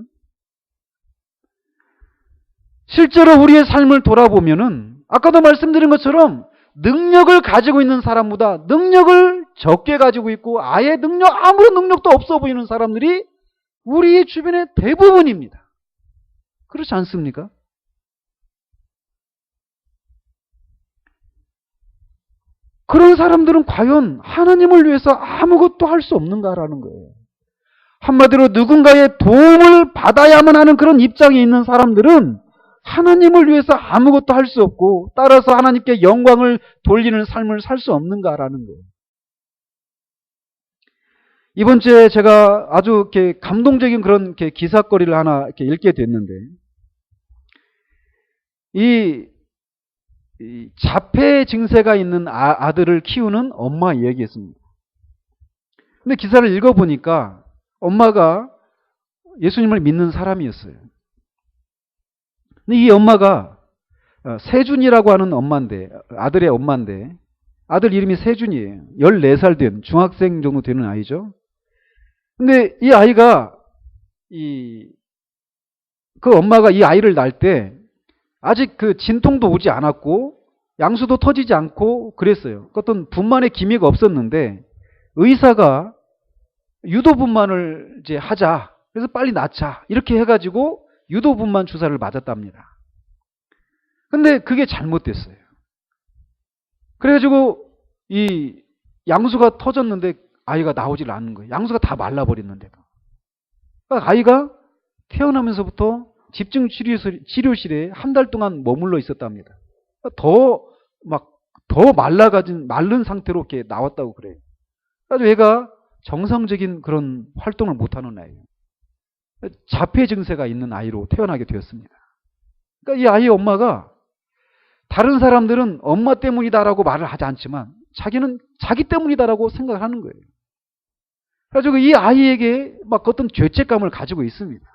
실제로 우리의 삶을 돌아보면은 아까도 말씀드린 것처럼 능력을 가지고 있는 사람보다 능력을 적게 가지고 있고 아예 아무런 능력도 없어 보이는 사람들이 우리의 주변의 대부분입니다. 그렇지 않습니까? 그런 사람들은 과연 하나님을 위해서 아무것도 할 수 없는가라는 거예요. 한마디로 누군가의 도움을 받아야만 하는 그런 입장에 있는 사람들은 하나님을 위해서 아무것도 할 수 없고 따라서 하나님께 영광을 돌리는 삶을 살 수 없는가라는 거예요. 이번 주에 제가 아주 이렇게 감동적인 그런 이렇게 기사거리를 하나 이렇게 읽게 됐는데, 이 자폐 증세가 있는 아들을 키우는 엄마 이야기였습니다. 근데 기사를 읽어보니까 엄마가 예수님을 믿는 사람이었어요. 근데 이 엄마가 세준이라고 하는 엄마인데, 아들의 엄마인데, 아들 이름이 세준이에요. 14살 된 중학생 정도 되는 아이죠. 근데 이 아이가 그 엄마가 이 아이를 낳을 때 아직 그 진통도 오지 않았고 양수도 터지지 않고 그랬어요. 어떤 분만의 기미가 없었는데 의사가 유도분만을 이제 하자, 그래서 빨리 낳자, 이렇게 해가지고 유도분만 주사를 맞았답니다. 근데 그게 잘못됐어요. 그래가지고 이 양수가 터졌는데 아이가 나오질 않는 거예요. 양수가 다 말라버렸는데도. 그러니까 아이가 태어나면서부터 집중 치료실에 한 달 동안 머물러 있었답니다. 더 마른 상태로 이렇게 나왔다고 그래요. 그래서 얘가 정상적인 그런 활동을 못하는 아이예요. 자폐 증세가 있는 아이로 태어나게 되었습니다. 그러니까 이 아이의 엄마가, 다른 사람들은 엄마 때문이다라고 말을 하지 않지만 자기는 자기 때문이다라고 생각을 하는 거예요. 그래가지고 이 아이에게 막 어떤 죄책감을 가지고 있습니다.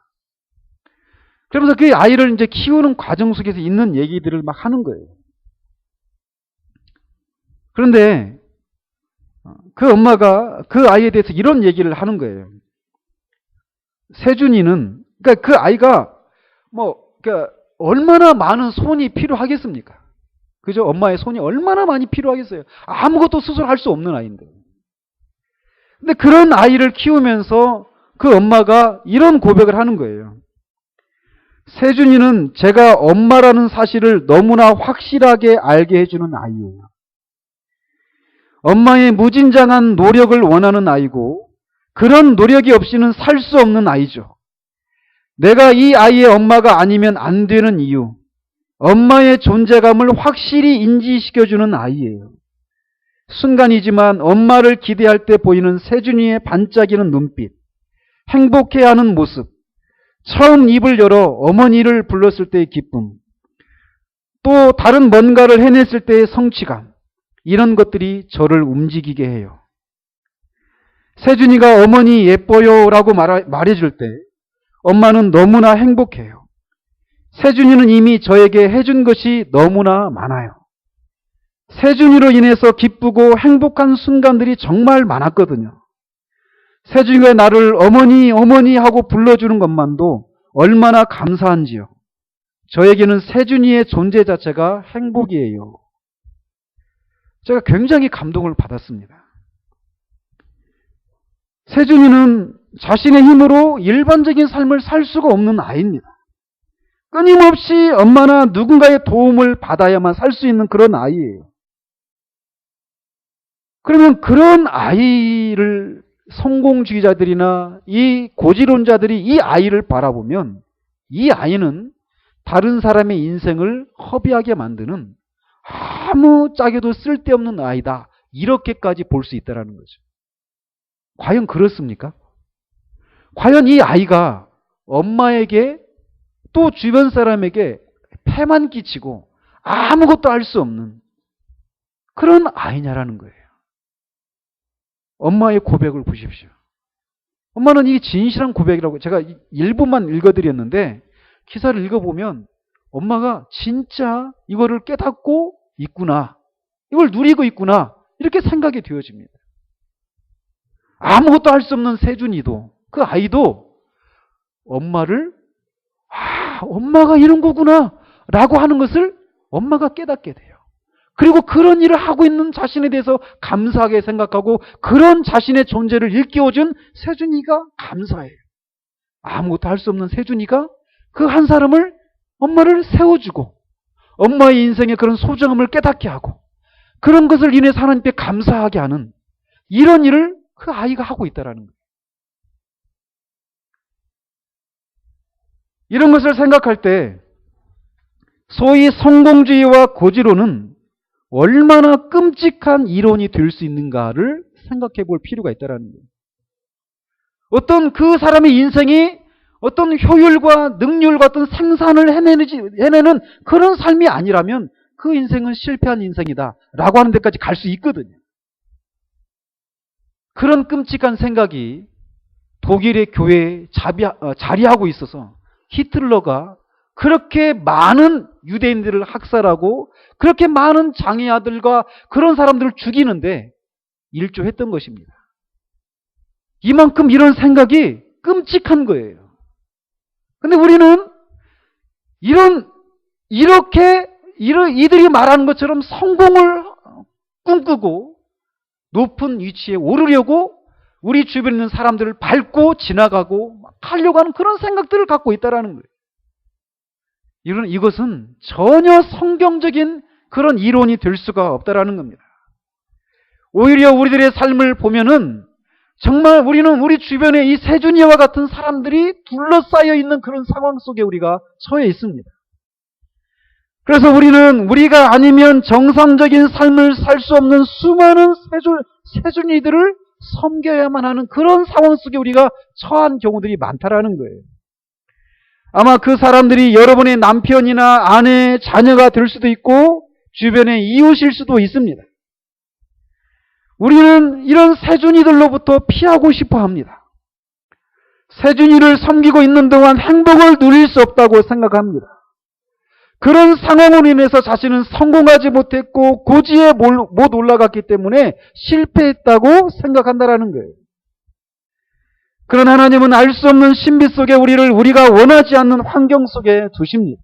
그러면서 그 아이를 이제 키우는 과정 속에서 있는 얘기들을 막 하는 거예요. 그런데 그 엄마가 그 아이에 대해서 이런 얘기를 하는 거예요. 세준이는, 그러니까 그 아이가 그러니까 얼마나 많은 손이 필요하겠습니까? 그죠? 엄마의 손이 얼마나 많이 필요하겠어요? 아무것도 스스로 할 수 없는 아이인데. 근데 그런 아이를 키우면서 그 엄마가 이런 고백을 하는 거예요. 세준이는 제가 엄마라는 사실을 너무나 확실하게 알게 해주는 아이예요. 엄마의 무진장한 노력을 원하는 아이고 그런 노력이 없이는 살 수 없는 아이죠. 내가 이 아이의 엄마가 아니면 안 되는 이유, 엄마의 존재감을 확실히 인지시켜주는 아이예요. 순간이지만 엄마를 기대할 때 보이는 세준이의 반짝이는 눈빛, 행복해하는 모습, 처음 입을 열어 어머니를 불렀을 때의 기쁨, 또 다른 뭔가를 해냈을 때의 성취감, 이런 것들이 저를 움직이게 해요. 세준이가 어머니 예뻐요 라고 말해줄 때 엄마는 너무나 행복해요. 세준이는 이미 저에게 해준 것이 너무나 많아요. 세준이로 인해서 기쁘고 행복한 순간들이 정말 많았거든요. 세준이가 나를 어머니 어머니 하고 불러주는 것만도 얼마나 감사한지요. 저에게는 세준이의 존재 자체가 행복이에요. 제가 굉장히 감동을 받았습니다. 세준이는 자신의 힘으로 일반적인 삶을 살 수가 없는 아이입니다. 끊임없이 엄마나 누군가의 도움을 받아야만 살 수 있는 그런 아이예요. 그러면 그런 아이를 성공주의자들이나 이 고지론자들이 이 아이를 바라보면 이 아이는 다른 사람의 인생을 허비하게 만드는 아무 짝에도 쓸데없는 아이다. 이렇게까지 볼 수 있다는 거죠. 과연 그렇습니까? 과연 이 아이가 엄마에게 또 주변 사람에게 폐만 끼치고 아무것도 할 수 없는 그런 아이냐라는 거예요. 엄마의 고백을 보십시오. 엄마는 이 진실한 고백이라고 제가 일부만 읽어드렸는데 기사를 읽어보면 엄마가 진짜 이거를 깨닫고 있구나. 이걸 누리고 있구나. 이렇게 생각이 되어집니다. 아무것도 할 수 없는 세준이도 그 아이도 엄마를 엄마가 이런 거구나 라고 하는 것을 엄마가 깨닫게 돼요. 그리고 그런 일을 하고 있는 자신에 대해서 감사하게 생각하고 그런 자신의 존재를 일깨워준 세준이가 감사해요. 아무것도 할 수 없는 세준이가 그 한 사람을 엄마를 세워주고 엄마의 인생의 그런 소중함을 깨닫게 하고 그런 것을 인해서 하나님께 감사하게 하는 이런 일을 그 아이가 하고 있다는 거예요. 이런 것을 생각할 때 소위 성공주의와 고지론은 얼마나 끔찍한 이론이 될 수 있는가를 생각해 볼 필요가 있다는 거예요. 어떤 그 사람의 인생이 어떤 효율과 능률과 어떤 생산을 해내는 그런 삶이 아니라면 그 인생은 실패한 인생이다 라고 하는 데까지 갈 수 있거든요. 그런 끔찍한 생각이 독일의 교회에 자리하고 있어서 히틀러가 그렇게 많은 유대인들을 학살하고 그렇게 많은 장애아들과 그런 사람들을 죽이는데 일조했던 것입니다. 이만큼 이런 생각이 끔찍한 거예요. 근데 우리는 이들이 말하는 것처럼 성공을 꿈꾸고 높은 위치에 오르려고 우리 주변에 있는 사람들을 밟고 지나가고 하려고 하는 그런 생각들을 갖고 있다는 거예요. 이것은 전혀 성경적인 그런 이론이 될 수가 없다는 겁니다. 오히려 우리들의 삶을 보면은 정말 우리는 우리 주변에 이 세준이와 같은 사람들이 둘러싸여 있는 그런 상황 속에 우리가 처해 있습니다. 그래서 우리가 아니면 정상적인 삶을 살 수 없는 수많은 세준이들을 섬겨야만 하는 그런 상황 속에 우리가 처한 경우들이 많다라는 거예요. 아마 그 사람들이 여러분의 남편이나 아내, 자녀가 될 수도 있고 주변의 이웃일 수도 있습니다. 우리는 이런 세준이들로부터 피하고 싶어 합니다. 세준이를 섬기고 있는 동안 행복을 누릴 수 없다고 생각합니다. 그런 상황으로 인해서 자신은 성공하지 못했고 고지에 못 올라갔기 때문에 실패했다고 생각한다는 거예요. 그러나 하나님은 알 수 없는 신비 속에 우리가 원하지 않는 환경 속에 두십니다.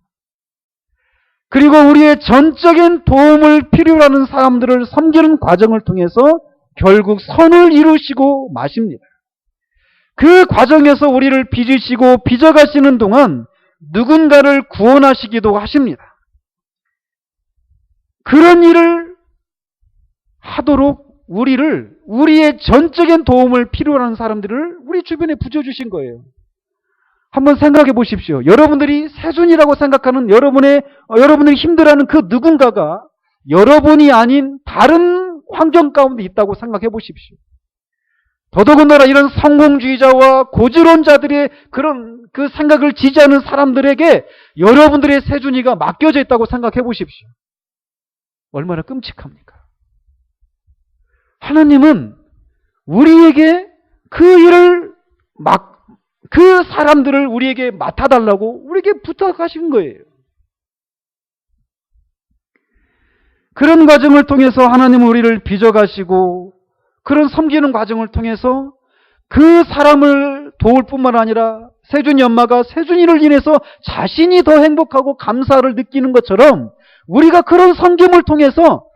그리고 우리의 전적인 도움을 필요로 하는 사람들을 섬기는 과정을 통해서 결국 선을 이루시고 마십니다. 그 과정에서 우리를 빚으시고 빚어가시는 동안 누군가를 구원하시기도 하십니다. 그런 일을 하도록 우리의 전적인 도움을 필요로 하는 사람들을 우리 주변에 붙여주신 거예요. 한번 생각해 보십시오. 여러분들이 세준이라고 생각하는 여러분들이 힘들어하는 그 누군가가 여러분이 아닌 다른 환경 가운데 있다고 생각해 보십시오. 더더군다나 이런 성공주의자와 고지론자들의 그런 그 생각을 지지하는 사람들에게 여러분들의 세준이가 맡겨져 있다고 생각해 보십시오. 얼마나 끔찍합니까? 하나님은 우리에게 그 사람들을 우리에게 맡아달라고 우리에게 부탁하신 거예요. 그런 과정을 통해서 하나님은 우리를 빚어가시고 그런 섬기는 과정을 통해서 그 사람을 도울 뿐만 아니라 세준이 엄마가 세준이를 인해서 자신이 더 행복하고 감사를 느끼는 것처럼 우리가 그런 섬김을 통해서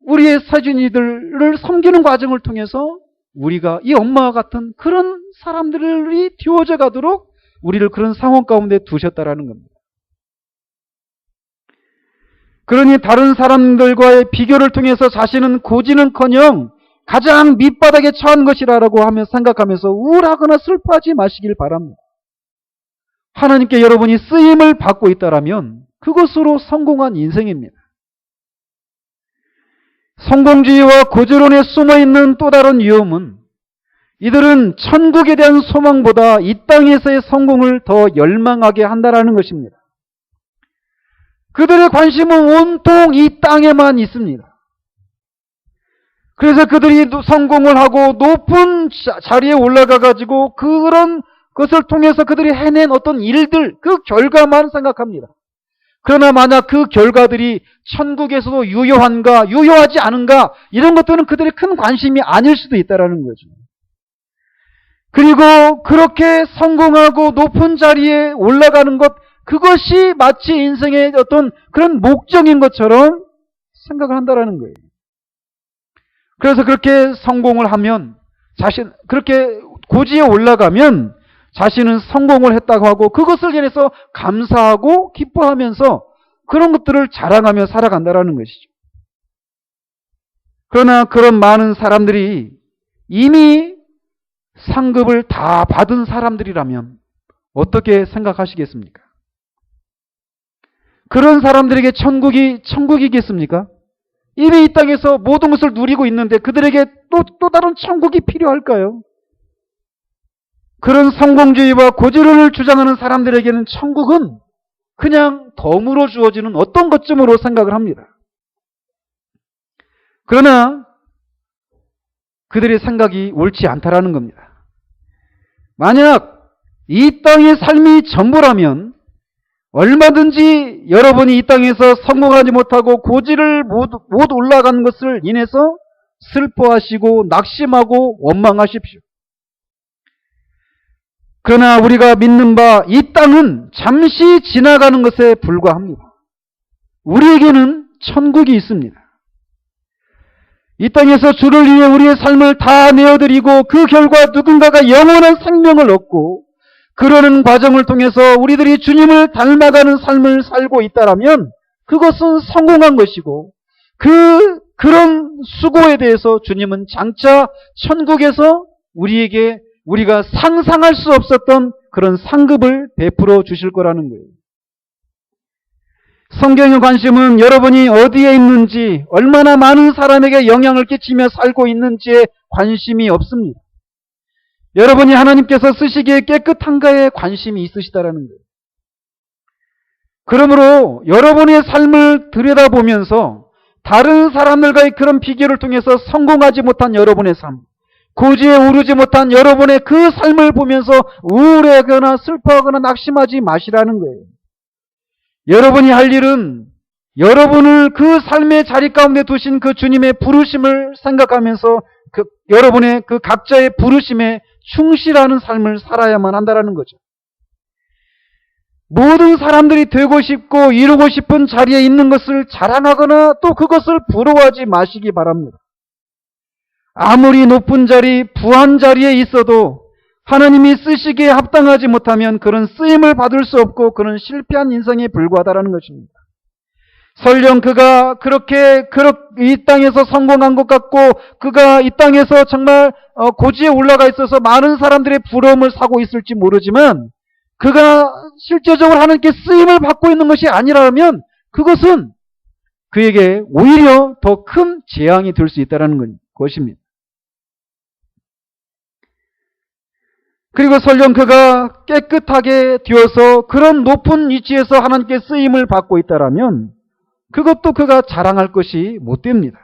우리의 세준이들을 섬기는 과정을 통해서 우리가 이 엄마와 같은 그런 사람들이 되어져 가도록 우리를 그런 상황 가운데 두셨다라는 겁니다. 그러니 다른 사람들과의 비교를 통해서 자신은 고지는커녕 가장 밑바닥에 처한 것이라고 하며 생각하면서 우울하거나 슬퍼하지 마시길 바랍니다. 하나님께 여러분이 쓰임을 받고 있다라면 그것으로 성공한 인생입니다. 성공주의와 고지론에 숨어있는 또 다른 위험은 이들은 천국에 대한 소망보다 이 땅에서의 성공을 더 열망하게 한다는 것입니다. 그들의 관심은 온통 이 땅에만 있습니다. 그래서 그들이 성공을 하고 높은 자리에 올라가가지고 그런 것을 통해서 그들이 해낸 어떤 일들, 그 결과만 생각합니다. 그러나 만약 그 결과들이 천국에서도 유효한가, 유효하지 않은가, 이런 것들은 그들의 큰 관심이 아닐 수도 있다는 거죠. 그리고 그렇게 성공하고 높은 자리에 올라가는 것, 그것이 마치 인생의 어떤 그런 목적인 것처럼 생각을 한다는 거예요. 그래서 그렇게 성공을 하면, 그렇게 고지에 올라가면 자신은 성공을 했다고 하고 그것을 인해서 감사하고 기뻐하면서 그런 것들을 자랑하며 살아간다는 것이죠. 그러나 그런 많은 사람들이 이미 상급을 다 받은 사람들이라면 어떻게 생각하시겠습니까? 그런 사람들에게 천국이겠습니까? 이미 이 땅에서 모든 것을 누리고 있는데 그들에게 또 다른 천국이 필요할까요? 그런 성공주의와 고지론을 주장하는 사람들에게는 천국은 그냥 덤으로 주어지는 어떤 것쯤으로 생각을 합니다. 그러나 그들의 생각이 옳지 않다라는 겁니다. 만약 이 땅의 삶이 전부라면 얼마든지 여러분이 이 땅에서 성공하지 못하고 고지를 못 올라간 것을 인해서 슬퍼하시고 낙심하고 원망하십시오. 그러나 우리가 믿는 바 이 땅은 잠시 지나가는 것에 불과합니다. 우리에게는 천국이 있습니다. 이 땅에서 주를 위해 우리의 삶을 다 내어드리고 그 결과 누군가가 영원한 생명을 얻고 그러는 과정을 통해서 우리들이 주님을 닮아가는 삶을 살고 있다라면 그것은 성공한 것이고 그런 수고에 대해서 주님은 장차 천국에서 우리가 상상할 수 없었던 그런 상급을 베풀어 주실 거라는 거예요. 성경의 관심은 여러분이 어디에 있는지, 얼마나 많은 사람에게 영향을 끼치며 살고 있는지에 관심이 없습니다. 여러분이 하나님께서 쓰시기에 깨끗한가에 관심이 있으시다라는 거예요. 그러므로 여러분의 삶을 들여다보면서 다른 사람들과의 그런 비교를 통해서 성공하지 못한 여러분의 삶, 고지에 오르지 못한 여러분의 그 삶을 보면서 우울해하거나 슬퍼하거나 낙심하지 마시라는 거예요. 여러분이 할 일은 여러분을 그 삶의 자리 가운데 두신 그 주님의 부르심을 생각하면서 여러분의 그 각자의 부르심에 충실하는 삶을 살아야만 한다는 거죠. 모든 사람들이 되고 싶고 이루고 싶은 자리에 있는 것을 자랑하거나 또 그것을 부러워하지 마시기 바랍니다. 아무리 높은 자리, 부한 자리에 있어도 하나님이 쓰시기에 합당하지 못하면 그런 쓰임을 받을 수 없고 그런 실패한 인생에 불과하다는 것입니다. 설령 그가 그렇게 이 땅에서 성공한 것 같고 그가 이 땅에서 정말 고지에 올라가 있어서 많은 사람들의 부러움을 사고 있을지 모르지만 그가 실제적으로 하나님께 쓰임을 받고 있는 것이 아니라면 그것은 그에게 오히려 더 큰 재앙이 될 수 있다는 것입니다. 그리고 설령 그가 깨끗하게 되어서 그런 높은 위치에서 하나님께 쓰임을 받고 있다라면 그것도 그가 자랑할 것이 못 됩니다.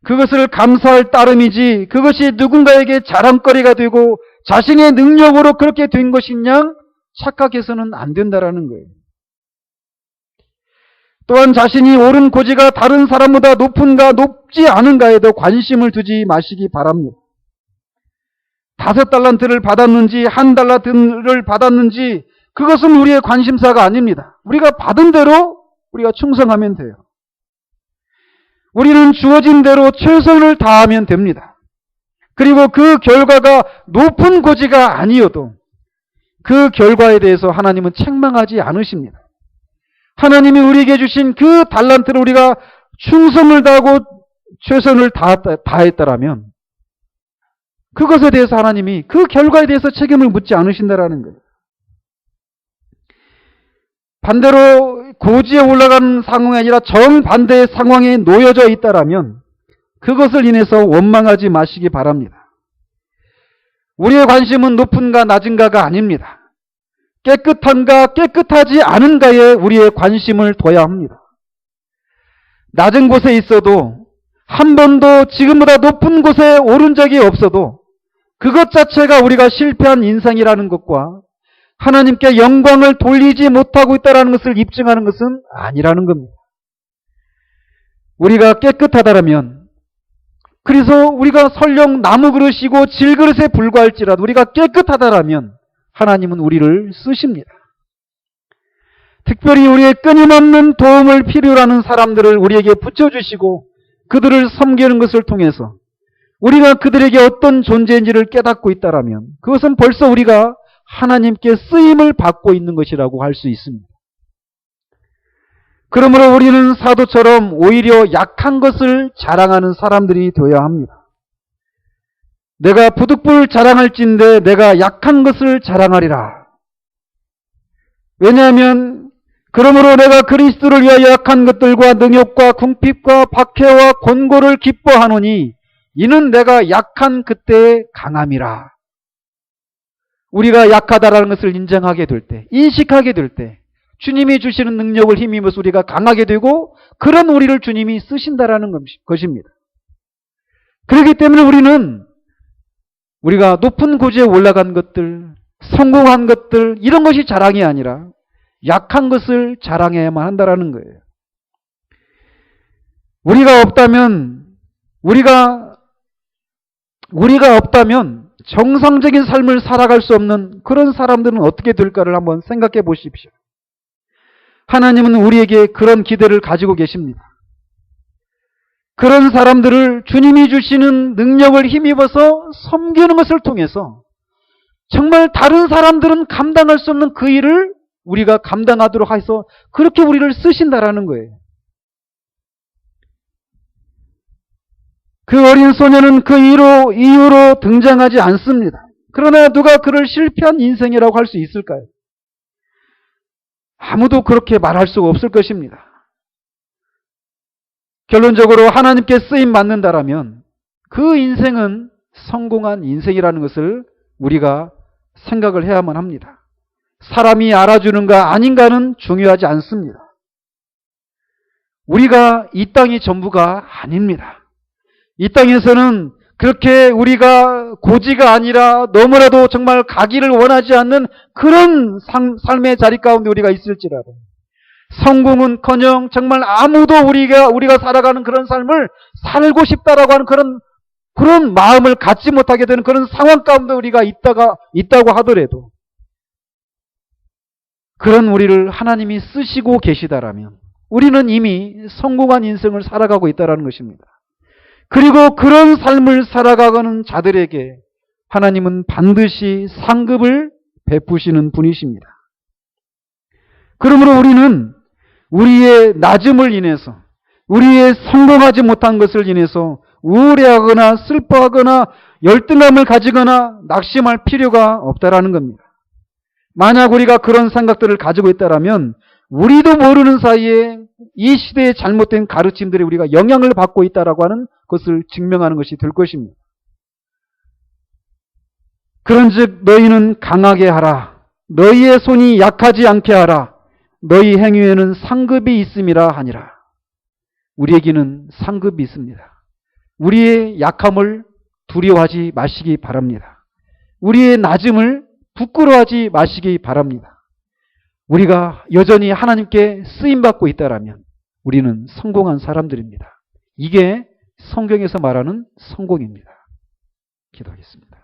그것을 감사할 따름이지 그것이 누군가에게 자랑거리가 되고 자신의 능력으로 그렇게 된 것이냐 착각해서는 안 된다라는 거예요. 또한 자신이 옳은 고지가 다른 사람보다 높은가 높지 않은가에도 관심을 두지 마시기 바랍니다. 5달란트를 받았는지 1달란트를 받았는지 그것은 우리의 관심사가 아닙니다. 우리가 받은 대로 우리가 충성하면 돼요. 우리는 주어진 대로 최선을 다하면 됩니다. 그리고 그 결과가 높은 고지가 아니어도 그 결과에 대해서 하나님은 책망하지 않으십니다. 하나님이 우리에게 주신 그 달란트를 우리가 충성을 다하고 최선을 다했다라면 그것에 대해서 하나님이 그 결과에 대해서 책임을 묻지 않으신다라는 거예요. 반대로 고지에 올라가는 상황이 아니라 정반대의 상황에 놓여져 있다라면 그것을 인해서 원망하지 마시기 바랍니다. 우리의 관심은 높은가 낮은가가 아닙니다. 깨끗한가 깨끗하지 않은가에 우리의 관심을 둬야 합니다. 낮은 곳에 있어도 한 번도 지금보다 높은 곳에 오른 적이 없어도 그것 자체가 우리가 실패한 인생이라는 것과 하나님께 영광을 돌리지 못하고 있다는 것을 입증하는 것은 아니라는 겁니다. 우리가 깨끗하다면 그래서 우리가 설령 나무 그릇이고 질그릇에 불과할지라도 우리가 깨끗하다면 하나님은 우리를 쓰십니다. 특별히 우리의 끊임없는 도움을 필요로 하는 사람들을 우리에게 붙여주시고 그들을 섬기는 것을 통해서 우리가 그들에게 어떤 존재인지를 깨닫고 있다면 그것은 벌써 우리가 하나님께 쓰임을 받고 있는 것이라고 할 수 있습니다. 그러므로 우리는 사도처럼 오히려 약한 것을 자랑하는 사람들이 되어야 합니다. 내가 부득불 자랑할진대 내가 약한 것을 자랑하리라. 왜냐하면 그러므로 내가 그리스도를 위하여 약한 것들과 능욕과 궁핍과 박해와 권고를 기뻐하노니 이는 내가 약한 그때의 강함이라. 우리가 약하다라는 것을 인정하게 될 때, 인식하게 될 때 주님이 주시는 능력을 힘입어서 우리가 강하게 되고 그런 우리를 주님이 쓰신다라는 것입니다. 그렇기 때문에 우리가 높은 고지에 올라간 것들, 성공한 것들 이런 것이 자랑이 아니라 약한 것을 자랑해야만 한다라는 거예요. 우리가 없다면 정상적인 삶을 살아갈 수 없는 그런 사람들은 어떻게 될까를 한번 생각해 보십시오. 하나님은 우리에게 그런 기대를 가지고 계십니다. 그런 사람들을 주님이 주시는 능력을 힘입어서 섬기는 것을 통해서 정말 다른 사람들은 감당할 수 없는 그 일을 우리가 감당하도록 해서 그렇게 우리를 쓰신다라는 거예요. 그 어린 소녀는 그 이유로 등장하지 않습니다. 그러나 누가 그를 실패한 인생이라고 할 수 있을까요? 아무도 그렇게 말할 수가 없을 것입니다. 결론적으로 하나님께 쓰임 받는다라면 그 인생은 성공한 인생이라는 것을 우리가 생각을 해야만 합니다. 사람이 알아주는가 아닌가는 중요하지 않습니다. 우리가 이 땅이 전부가 아닙니다. 이 땅에서는 그렇게 우리가 고지가 아니라 너무나도 정말 가기를 원하지 않는 그런 삶의 자리 가운데 우리가 있을지라도 성공은커녕 정말 아무도 우리가 살아가는 그런 삶을 살고 싶다라고 하는 그런 마음을 갖지 못하게 되는 그런 상황 가운데 우리가 있다고 하더라도 그런 우리를 하나님이 쓰시고 계시다라면 우리는 이미 성공한 인생을 살아가고 있다는 것입니다. 그리고 그런 삶을 살아가는 자들에게 하나님은 반드시 상급을 베푸시는 분이십니다. 그러므로 우리는 우리의 낮음을 인해서, 우리의 성공하지 못한 것을 인해서 우울해하거나 슬퍼하거나 열등감을 가지거나 낙심할 필요가 없다라는 겁니다. 만약 우리가 그런 생각들을 가지고 있다면 우리도 모르는 사이에 이 시대의 잘못된 가르침들에 우리가 영향을 받고 있다라고 하는 것을 증명하는 것이 될 것입니다. 그런즉 너희는 강하게 하라. 너희의 손이 약하지 않게 하라. 너희 행위에는 상급이 있음이라 하니라. 우리에게는 상급이 있습니다. 우리의 약함을 두려워하지 마시기 바랍니다. 우리의 낮음을 부끄러워하지 마시기 바랍니다. 우리가 여전히 하나님께 쓰임받고 있다면 우리는 성공한 사람들입니다. 이게 성경에서 말하는 성공입니다. 기도하겠습니다.